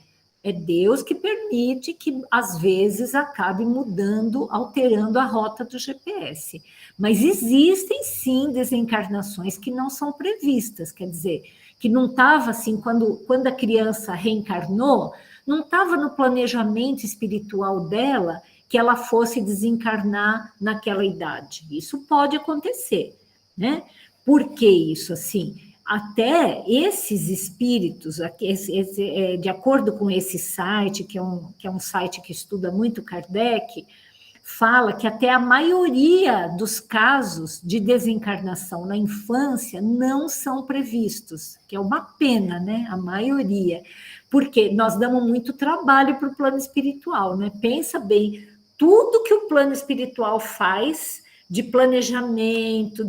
É Deus que permite que, às vezes, acabe mudando, alterando a rota do GPS. Mas existem, sim, desencarnações que não são previstas, quer dizer, que não estava assim, quando a criança reencarnou, não estava no planejamento espiritual dela que ela fosse desencarnar naquela idade. Isso pode acontecer, né? Por que isso assim? Até esses espíritos, de acordo com esse site, que é um site que estuda muito Kardec, fala que até a maioria dos casos de desencarnação na infância não são previstos, que é uma pena, né? A maioria. Porque nós damos muito trabalho para o plano espiritual, né? Pensa bem, tudo que o plano espiritual faz de planejamento,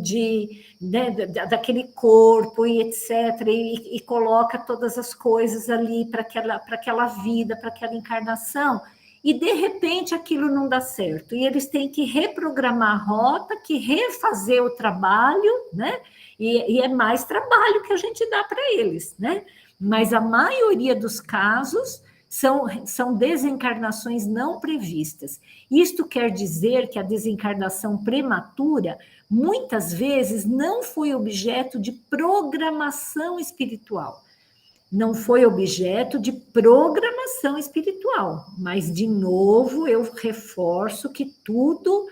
né, daquele corpo e etc., e coloca todas as coisas ali para aquela vida, para aquela encarnação, e de repente aquilo não dá certo, e eles têm que reprogramar a rota, que refazer o trabalho, né? E é mais trabalho que a gente dá para eles, né? Mas a maioria dos casos são desencarnações não previstas. Isto quer dizer que a desencarnação prematura, muitas vezes, não foi objeto de programação espiritual. Não foi objeto de programação espiritual. Mas, de novo, eu reforço que tudo,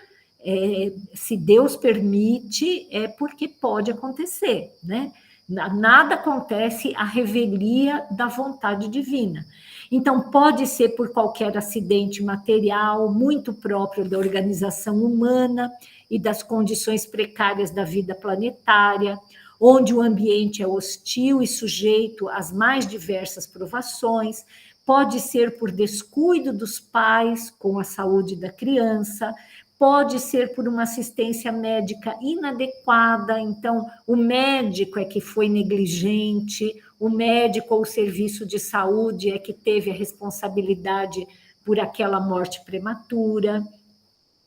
se Deus permite, é porque pode acontecer, né? Nada acontece à revelia da vontade divina. Então, pode ser por qualquer acidente material, muito próprio da organização humana e das condições precárias da vida planetária, onde o ambiente é hostil e sujeito às mais diversas provações. Pode ser por descuido dos pais com a saúde da criança, pode ser por uma assistência médica inadequada, então o médico é que foi negligente, o médico ou o serviço de saúde é que teve a responsabilidade por aquela morte prematura,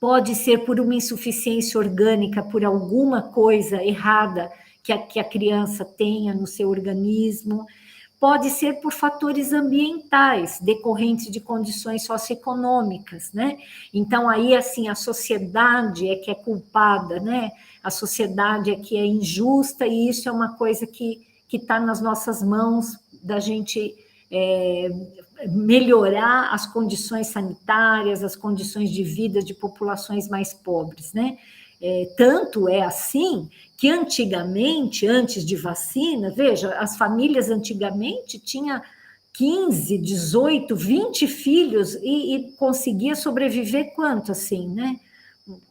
pode ser por uma insuficiência orgânica, por alguma coisa errada que a criança tenha no seu organismo, pode ser por fatores ambientais, decorrentes de condições socioeconômicas, né? Então, aí, assim, a sociedade é que é culpada, né? A sociedade é que é injusta, e isso é uma coisa que está nas nossas mãos, da gente melhorar as condições sanitárias, as condições de vida de populações mais pobres, né? Tanto é assim que antigamente, antes de vacina, veja, as famílias antigamente tinham 15, 18, 20 filhos e conseguia sobreviver quanto assim, né?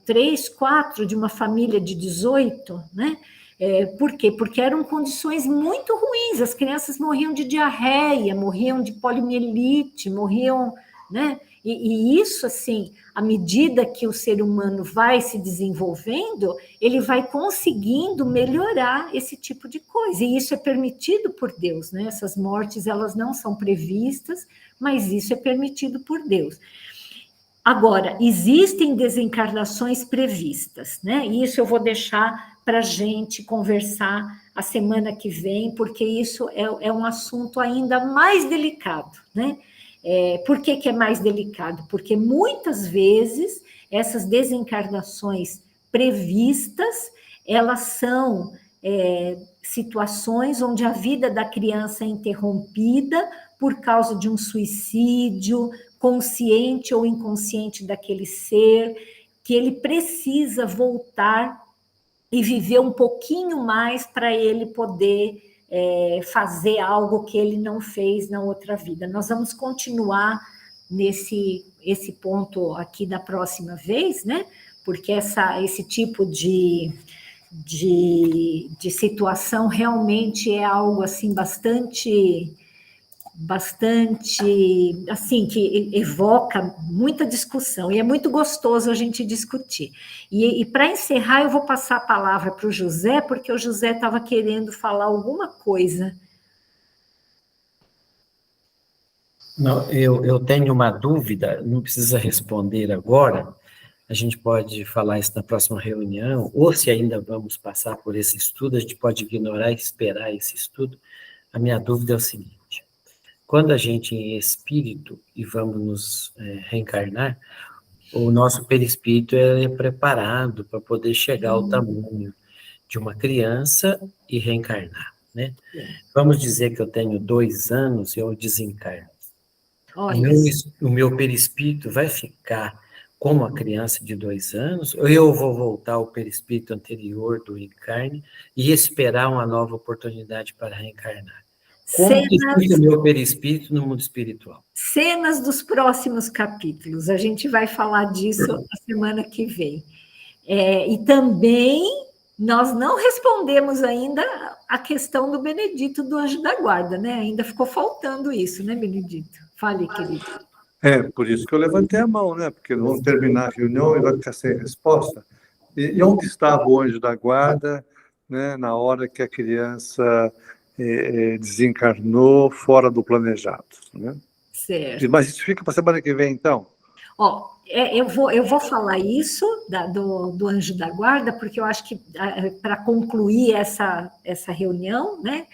3, 4 de uma família de 18, né? Por quê? Porque eram condições muito ruins, as crianças morriam de diarreia, morriam de poliomielite, morriam, né? E isso, assim, à medida que o ser humano vai se desenvolvendo, ele vai conseguindo melhorar esse tipo de coisa, e isso é permitido por Deus, né? Essas mortes, elas não são previstas, mas isso é permitido por Deus. Agora, existem desencarnações previstas, né? E isso eu vou deixar para a gente conversar a semana que vem, porque isso é um assunto ainda mais delicado, né? Por que é mais delicado? Porque muitas vezes essas desencarnações previstas, elas são situações onde a vida da criança é interrompida por causa de um suicídio, consciente ou inconsciente daquele ser, que ele precisa voltar e viver um pouquinho mais para ele poder fazer algo que ele não fez na outra vida. Nós vamos continuar esse ponto aqui da próxima vez, né? Porque esse tipo de situação realmente é algo assim bastante assim, que evoca muita discussão, e é muito gostoso a gente discutir. E para encerrar, eu vou passar a palavra para o José, porque o José estava querendo falar alguma coisa. Não, eu tenho uma dúvida, não precisa responder agora, a gente pode falar isso na próxima reunião, ou se ainda vamos passar por esse estudo, a gente pode ignorar e esperar esse estudo. A minha dúvida é o seguinte: quando a gente em espírito e vamos nos reencarnar, o nosso perispírito é preparado para poder chegar ao tamanho de uma criança e reencarnar, né? Vamos dizer que eu tenho 2 anos e eu desencarno. O meu perispírito vai ficar como a criança de 2 anos, ou eu vou voltar ao perispírito anterior do encarne e esperar uma nova oportunidade para reencarnar? Como que fica o meu perispírito no mundo espiritual? Cenas dos próximos capítulos, a gente vai falar disso na semana que vem. E também nós não respondemos ainda a questão do Benedito, do anjo da guarda, né? Ainda ficou faltando isso, né, Benedito? Fale, querido. Por isso que eu levantei a mão, né? Porque vamos terminar a reunião e vai ficar sem resposta. E onde estava o anjo da guarda, né, na hora que a criança desencarnou fora do planejado, né? Certo. Mas isso fica para a semana que vem, então? Eu vou falar isso do anjo da guarda, porque eu acho que para concluir essa reunião, né?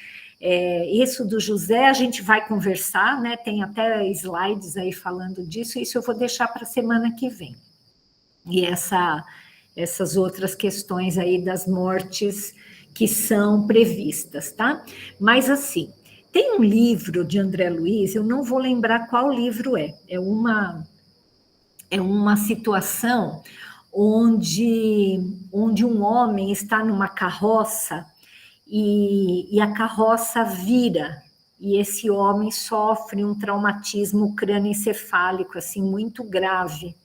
Isso do José a gente vai conversar, né? Tem até slides aí falando disso, isso eu vou deixar para a semana que vem. E essas outras questões aí das mortes que são previstas, tá? Mas, assim, tem um livro de André Luiz, eu não vou lembrar qual livro é uma situação onde um homem está numa carroça e a carroça vira, e esse homem sofre um traumatismo crânioencefálico, assim, muito grave.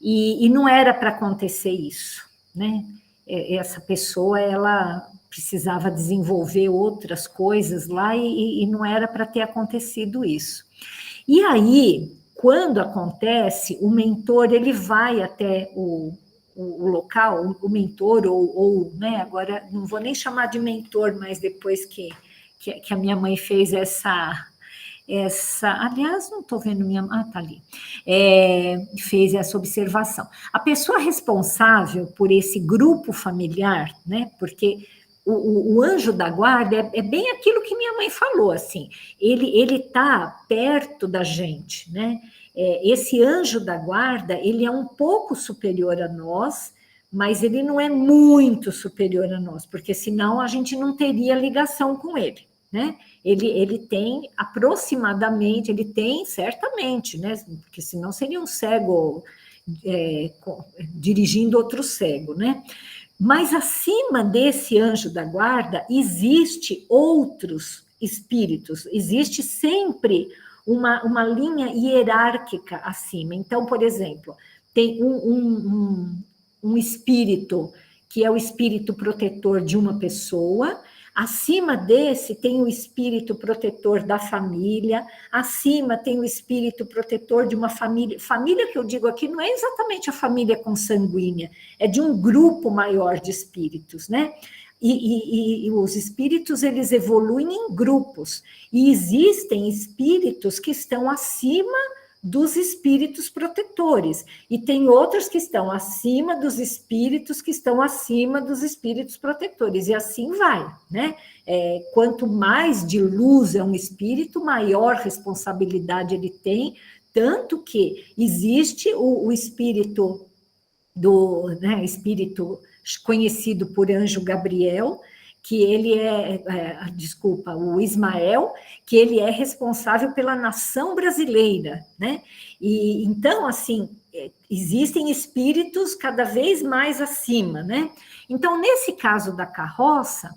E não era para acontecer isso, né? Essa pessoa, ela precisava desenvolver outras coisas lá e não era para ter acontecido isso. E aí, quando acontece, o mentor, ele vai até o local, o mentor, né, agora não vou nem chamar de mentor, mas depois que a minha mãe fez aliás, não estou vendo minha... tá ali. Fez essa observação. A pessoa responsável por esse grupo familiar, né, porque o anjo da guarda é bem aquilo que minha mãe falou, assim, ele está perto da gente, né? Esse anjo da guarda, ele é um pouco superior a nós, mas ele não é muito superior a nós, porque senão a gente não teria ligação com ele, né? Ele tem aproximadamente, ele tem certamente, né? Porque senão seria um cego dirigindo outro cego, né? Mas acima desse anjo da guarda existe outros espíritos, existe sempre uma linha hierárquica acima. Então, por exemplo, tem um espírito que é o espírito protetor de uma pessoa. Acima desse tem o espírito protetor da família, acima tem o espírito protetor de uma família. Família que eu digo aqui não é exatamente a família consanguínea, é de um grupo maior de espíritos, né? E os espíritos, eles evoluem em grupos, e existem espíritos que estão acima dos espíritos protetores, e tem outros que estão acima dos espíritos que estão acima dos espíritos protetores, e assim vai, né? Quanto mais de luz é um espírito, maior responsabilidade ele tem, tanto que existe o espírito espírito conhecido por anjo Gabriel, que ele o Ismael, que ele é responsável pela nação brasileira, né? E então, assim, existem espíritos cada vez mais acima, né? Então, nesse caso da carroça,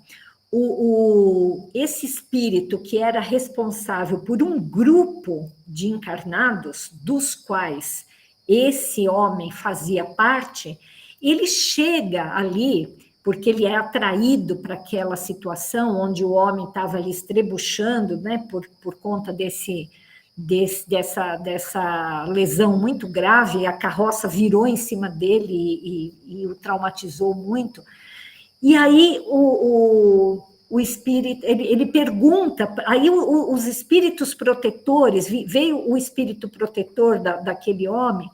esse espírito que era responsável por um grupo de encarnados, dos quais esse homem fazia parte, ele chega ali, porque ele é atraído para aquela situação onde o homem estava ali estrebuchando, né, por conta dessa lesão muito grave, e a carroça virou em cima dele e o traumatizou muito. E aí o espírito, ele pergunta, aí os espíritos protetores, veio o espírito protetor daquele homem,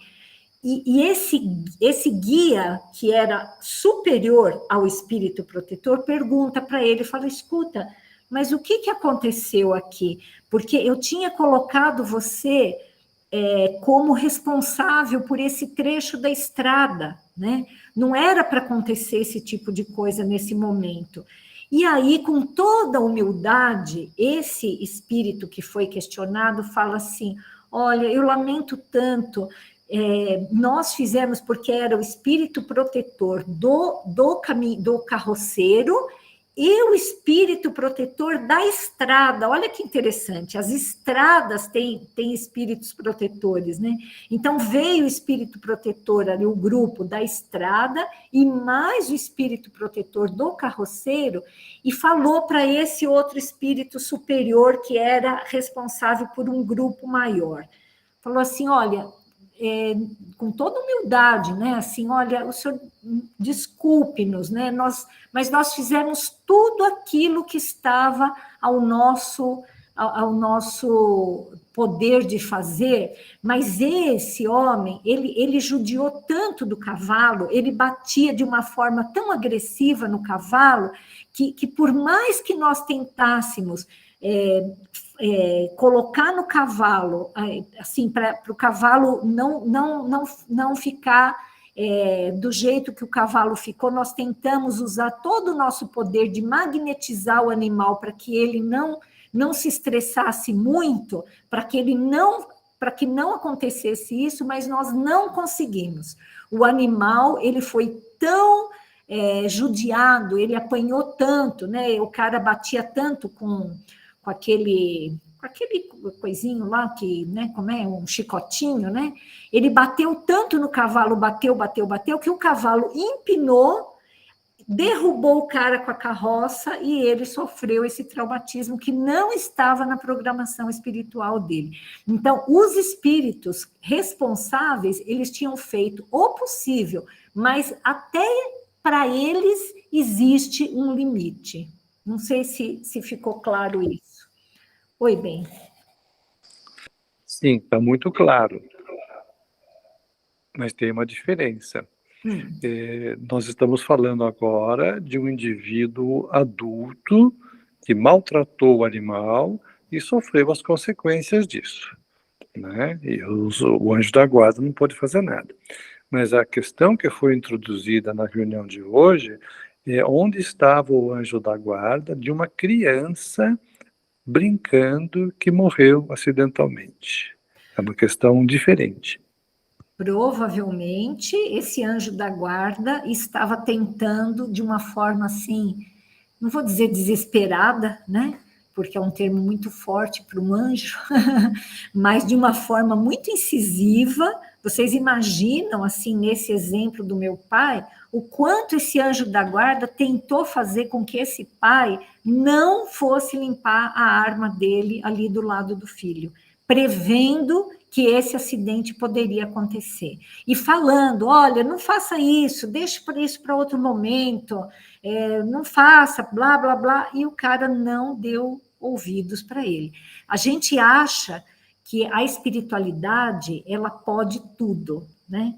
e esse guia, que era superior ao espírito protetor, pergunta para ele, fala, escuta, mas o que aconteceu aqui? Porque eu tinha colocado você como responsável por esse trecho da estrada, né? Não era para acontecer esse tipo de coisa nesse momento. E aí, com toda humildade, esse espírito que foi questionado fala assim, olha, eu lamento tanto, nós fizemos porque era o espírito protetor do carroceiro e o espírito protetor da estrada. Olha que interessante, as estradas têm espíritos protetores, né? Então, veio o espírito protetor ali, o grupo da estrada, e mais o espírito protetor do carroceiro, e falou para esse outro espírito superior, que era responsável por um grupo maior. Falou assim, olha, com toda humildade, né? Assim, olha, o senhor desculpe-nos, né? Mas nós fizemos tudo aquilo que estava ao nosso poder de fazer, mas esse homem, ele judiou tanto do cavalo, ele batia de uma forma tão agressiva no cavalo, que por mais que nós tentássemos colocar no cavalo, assim, para o cavalo não ficar do jeito que o cavalo ficou, nós tentamos usar todo o nosso poder de magnetizar o animal para que ele não se estressasse muito, para que não acontecesse isso, mas nós não conseguimos. O animal, ele foi tão judiado, ele apanhou tanto, né? O cara batia tanto com aquele coisinho lá, que, né, como é, um chicotinho, né? Ele bateu tanto no cavalo, bateu, que o cavalo empinou, derrubou o cara com a carroça e ele sofreu esse traumatismo que não estava na programação espiritual dele. Então, os espíritos responsáveis, eles tinham feito o possível, mas até para eles existe um limite. Não sei se ficou claro isso. Oi, bem. Sim, está muito claro. Mas tem uma diferença. Nós estamos falando agora de um indivíduo adulto que maltratou o animal e sofreu as consequências disso, né? E o anjo da guarda não pôde fazer nada. Mas a questão que foi introduzida na reunião de hoje é onde estava o anjo da guarda de uma criança brincando que morreu acidentalmente. É uma questão diferente. Provavelmente, esse anjo da guarda estava tentando, de uma forma assim, não vou dizer desesperada, né? Porque é um termo muito forte para um anjo, mas de uma forma muito incisiva. Vocês imaginam, assim, nesse exemplo do meu pai, o quanto esse anjo da guarda tentou fazer com que esse pai não fosse limpar a arma dele ali do lado do filho, prevendo que esse acidente poderia acontecer. E falando, olha, não faça isso, deixe isso para outro momento, não faça, blá, blá, blá, e o cara não deu ouvidos para ele. A gente acha que a espiritualidade, ela pode tudo, né?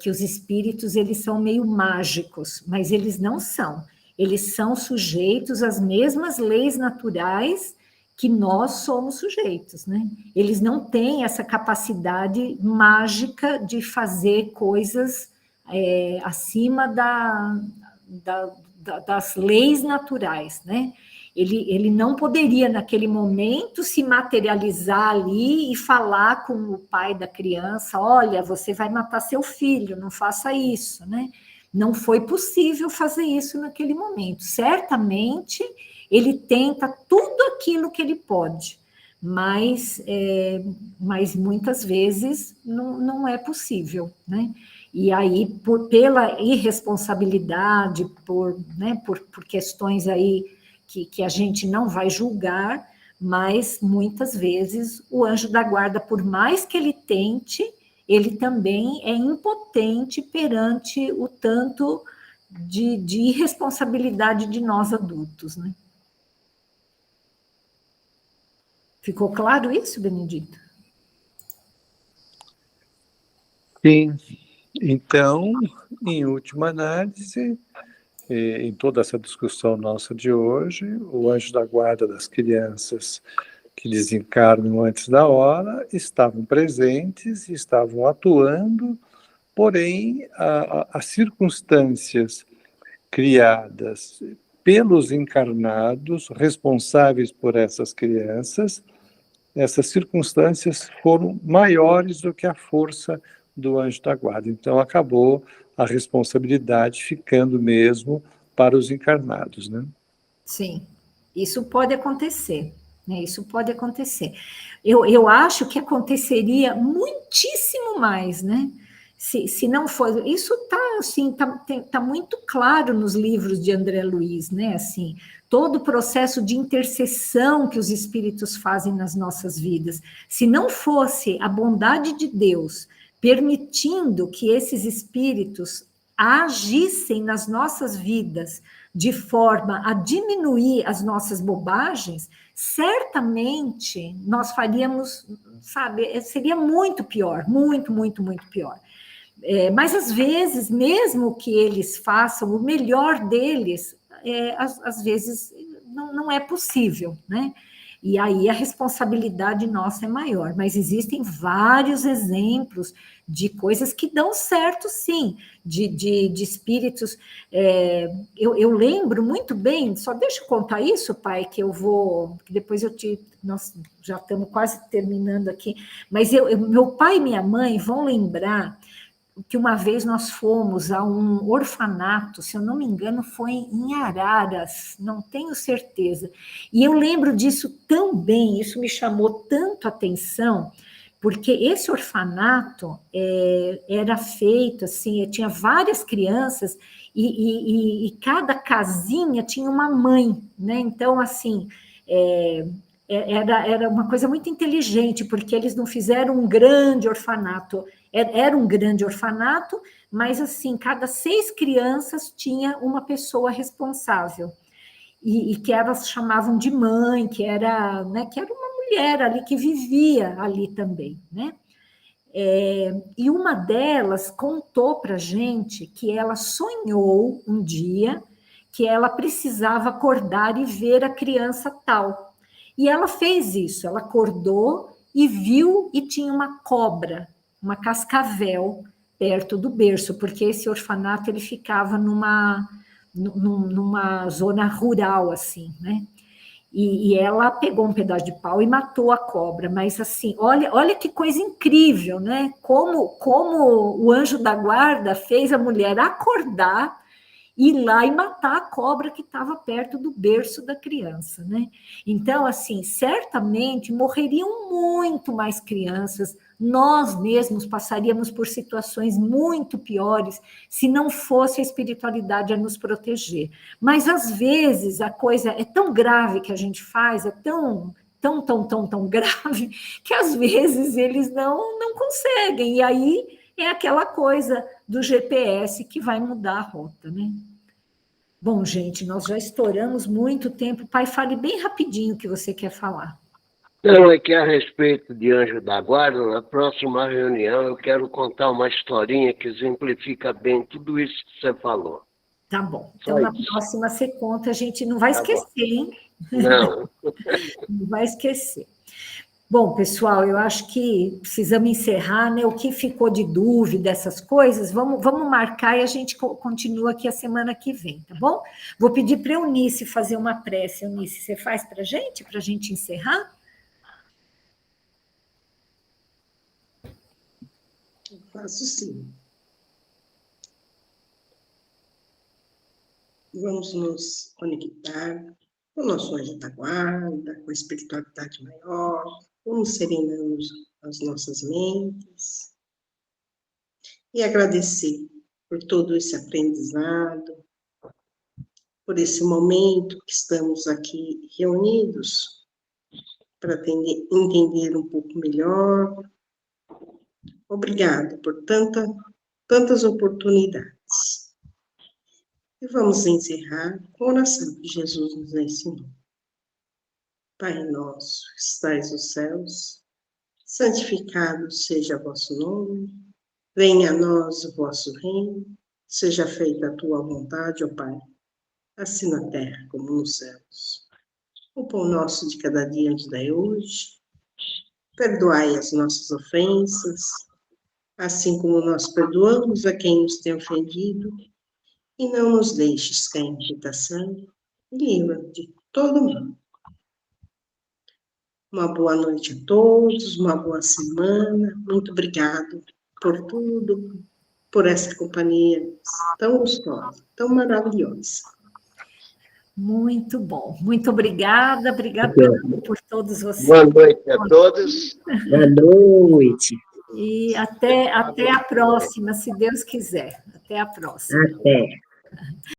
Que os espíritos, eles são meio mágicos, mas eles não são. Eles são sujeitos às mesmas leis naturais que nós somos sujeitos, né? Eles não têm essa capacidade mágica de fazer coisas acima das leis naturais, né? Ele não poderia, naquele momento, se materializar ali e falar com o pai da criança, olha, você vai matar seu filho, não faça isso, né? Não foi possível fazer isso naquele momento. Certamente, ele tenta tudo aquilo que ele pode, mas muitas vezes não é possível, né? E aí, pela irresponsabilidade, por questões aí que a gente não vai julgar, mas muitas vezes o anjo da guarda, por mais que ele tente, ele também é impotente perante o tanto de irresponsabilidade de nós adultos, né? Ficou claro isso, Benedito? Sim. Então, em última análise, em toda essa discussão nossa de hoje, o anjo da guarda das crianças que desencarnam antes da hora estavam presentes e estavam atuando, porém, as circunstâncias criadas pelos encarnados responsáveis por essas crianças, essas circunstâncias foram maiores do que a força do anjo da guarda. Então, acabou a responsabilidade ficando mesmo para os encarnados, né? Sim, isso pode acontecer, né? Isso pode acontecer. Eu acho que aconteceria muitíssimo mais, né? Se não for, isso está assim, tá muito claro nos livros de André Luiz, né? Assim, todo o processo de intercessão que os espíritos fazem nas nossas vidas. Se não fosse a bondade de Deus permitindo que esses espíritos agissem nas nossas vidas de forma a diminuir as nossas bobagens, certamente nós faríamos, sabe, seria muito pior, muito, muito, muito pior. Mas, às vezes, mesmo que eles façam o melhor deles, às vezes não é possível, né? E aí a responsabilidade nossa é maior. Mas existem vários exemplos de coisas que dão certo, sim, de espíritos. Eu lembro muito bem, só deixa eu contar isso, pai, que eu vou, que depois nós já estamos quase terminando aqui, mas meu pai e minha mãe vão lembrar que uma vez nós fomos a um orfanato, se eu não me engano, foi em Araras, não tenho certeza. E eu lembro disso tão bem, isso me chamou tanto a atenção, porque esse orfanato era feito assim, tinha várias crianças e cada casinha tinha uma mãe, né? Então, assim, era uma coisa muito inteligente, porque eles não fizeram um grande orfanato. Era um grande orfanato, mas, assim, cada 6 crianças tinha uma pessoa responsável. E que elas chamavam de mãe, que era uma mulher ali que vivia ali também, né? E uma delas contou para a gente que ela sonhou um dia que ela precisava acordar e ver a criança tal. E ela fez isso, ela acordou e viu e tinha uma cobra, uma cascavel, perto do berço, porque esse orfanato ele ficava numa zona rural, assim, né? E ela pegou um pedaço de pau e matou a cobra, mas assim, olha que coisa incrível, né? Como o anjo da guarda fez a mulher acordar, ir lá e matar a cobra que estava perto do berço da criança, né? Então, assim, certamente morreriam muito mais crianças, nós mesmos passaríamos por situações muito piores se não fosse a espiritualidade a nos proteger. Mas, às vezes, a coisa é tão grave que a gente faz, é tão grave, que às vezes eles não conseguem, e aí é aquela coisa do GPS que vai mudar a rota, né? Bom, gente, nós já estouramos muito tempo. Pai, fale bem rapidinho o que você quer falar. Não, é que a respeito de Anjo da Guarda, na próxima reunião eu quero contar uma historinha que exemplifica bem tudo isso que você falou. Tá bom. Então, na próxima você conta, a gente não vai esquecer, hein? Não. Não vai esquecer. Bom, pessoal, eu acho que precisamos encerrar, né? O que ficou de dúvida, essas coisas, vamos marcar e a gente continua aqui a semana que vem, tá bom? Vou pedir para a Eunice fazer uma prece. Eunice, você faz para a gente encerrar? Faço sim. vamos nos conectar com o nosso anjo da guarda, com a espiritualidade maior, vamos serenando as nossas mentes e agradecer por todo esse aprendizado, por esse momento que estamos aqui reunidos para entender um pouco melhor. Obrigada por tantas oportunidades. E vamos encerrar com a oração que Jesus nos ensinou. Pai nosso, que estais nos céus, santificado seja o vosso nome, venha a nós o vosso reino, seja feita a tua vontade, ó Pai, assim na terra como nos céus. O pão nosso de cada dia nos dai hoje, perdoai as nossas ofensas, assim como nós perdoamos a quem nos tem ofendido, e não nos deixes cair em tentação, e livra-nos de todo mal. Uma boa noite a todos, uma boa semana, muito obrigado por tudo, por essa companhia tão gostosa, tão maravilhosa. Muito bom. Muito obrigada por todos vocês. Boa noite a todos. Boa noite. E até a próxima, se Deus quiser. Até a próxima. Até.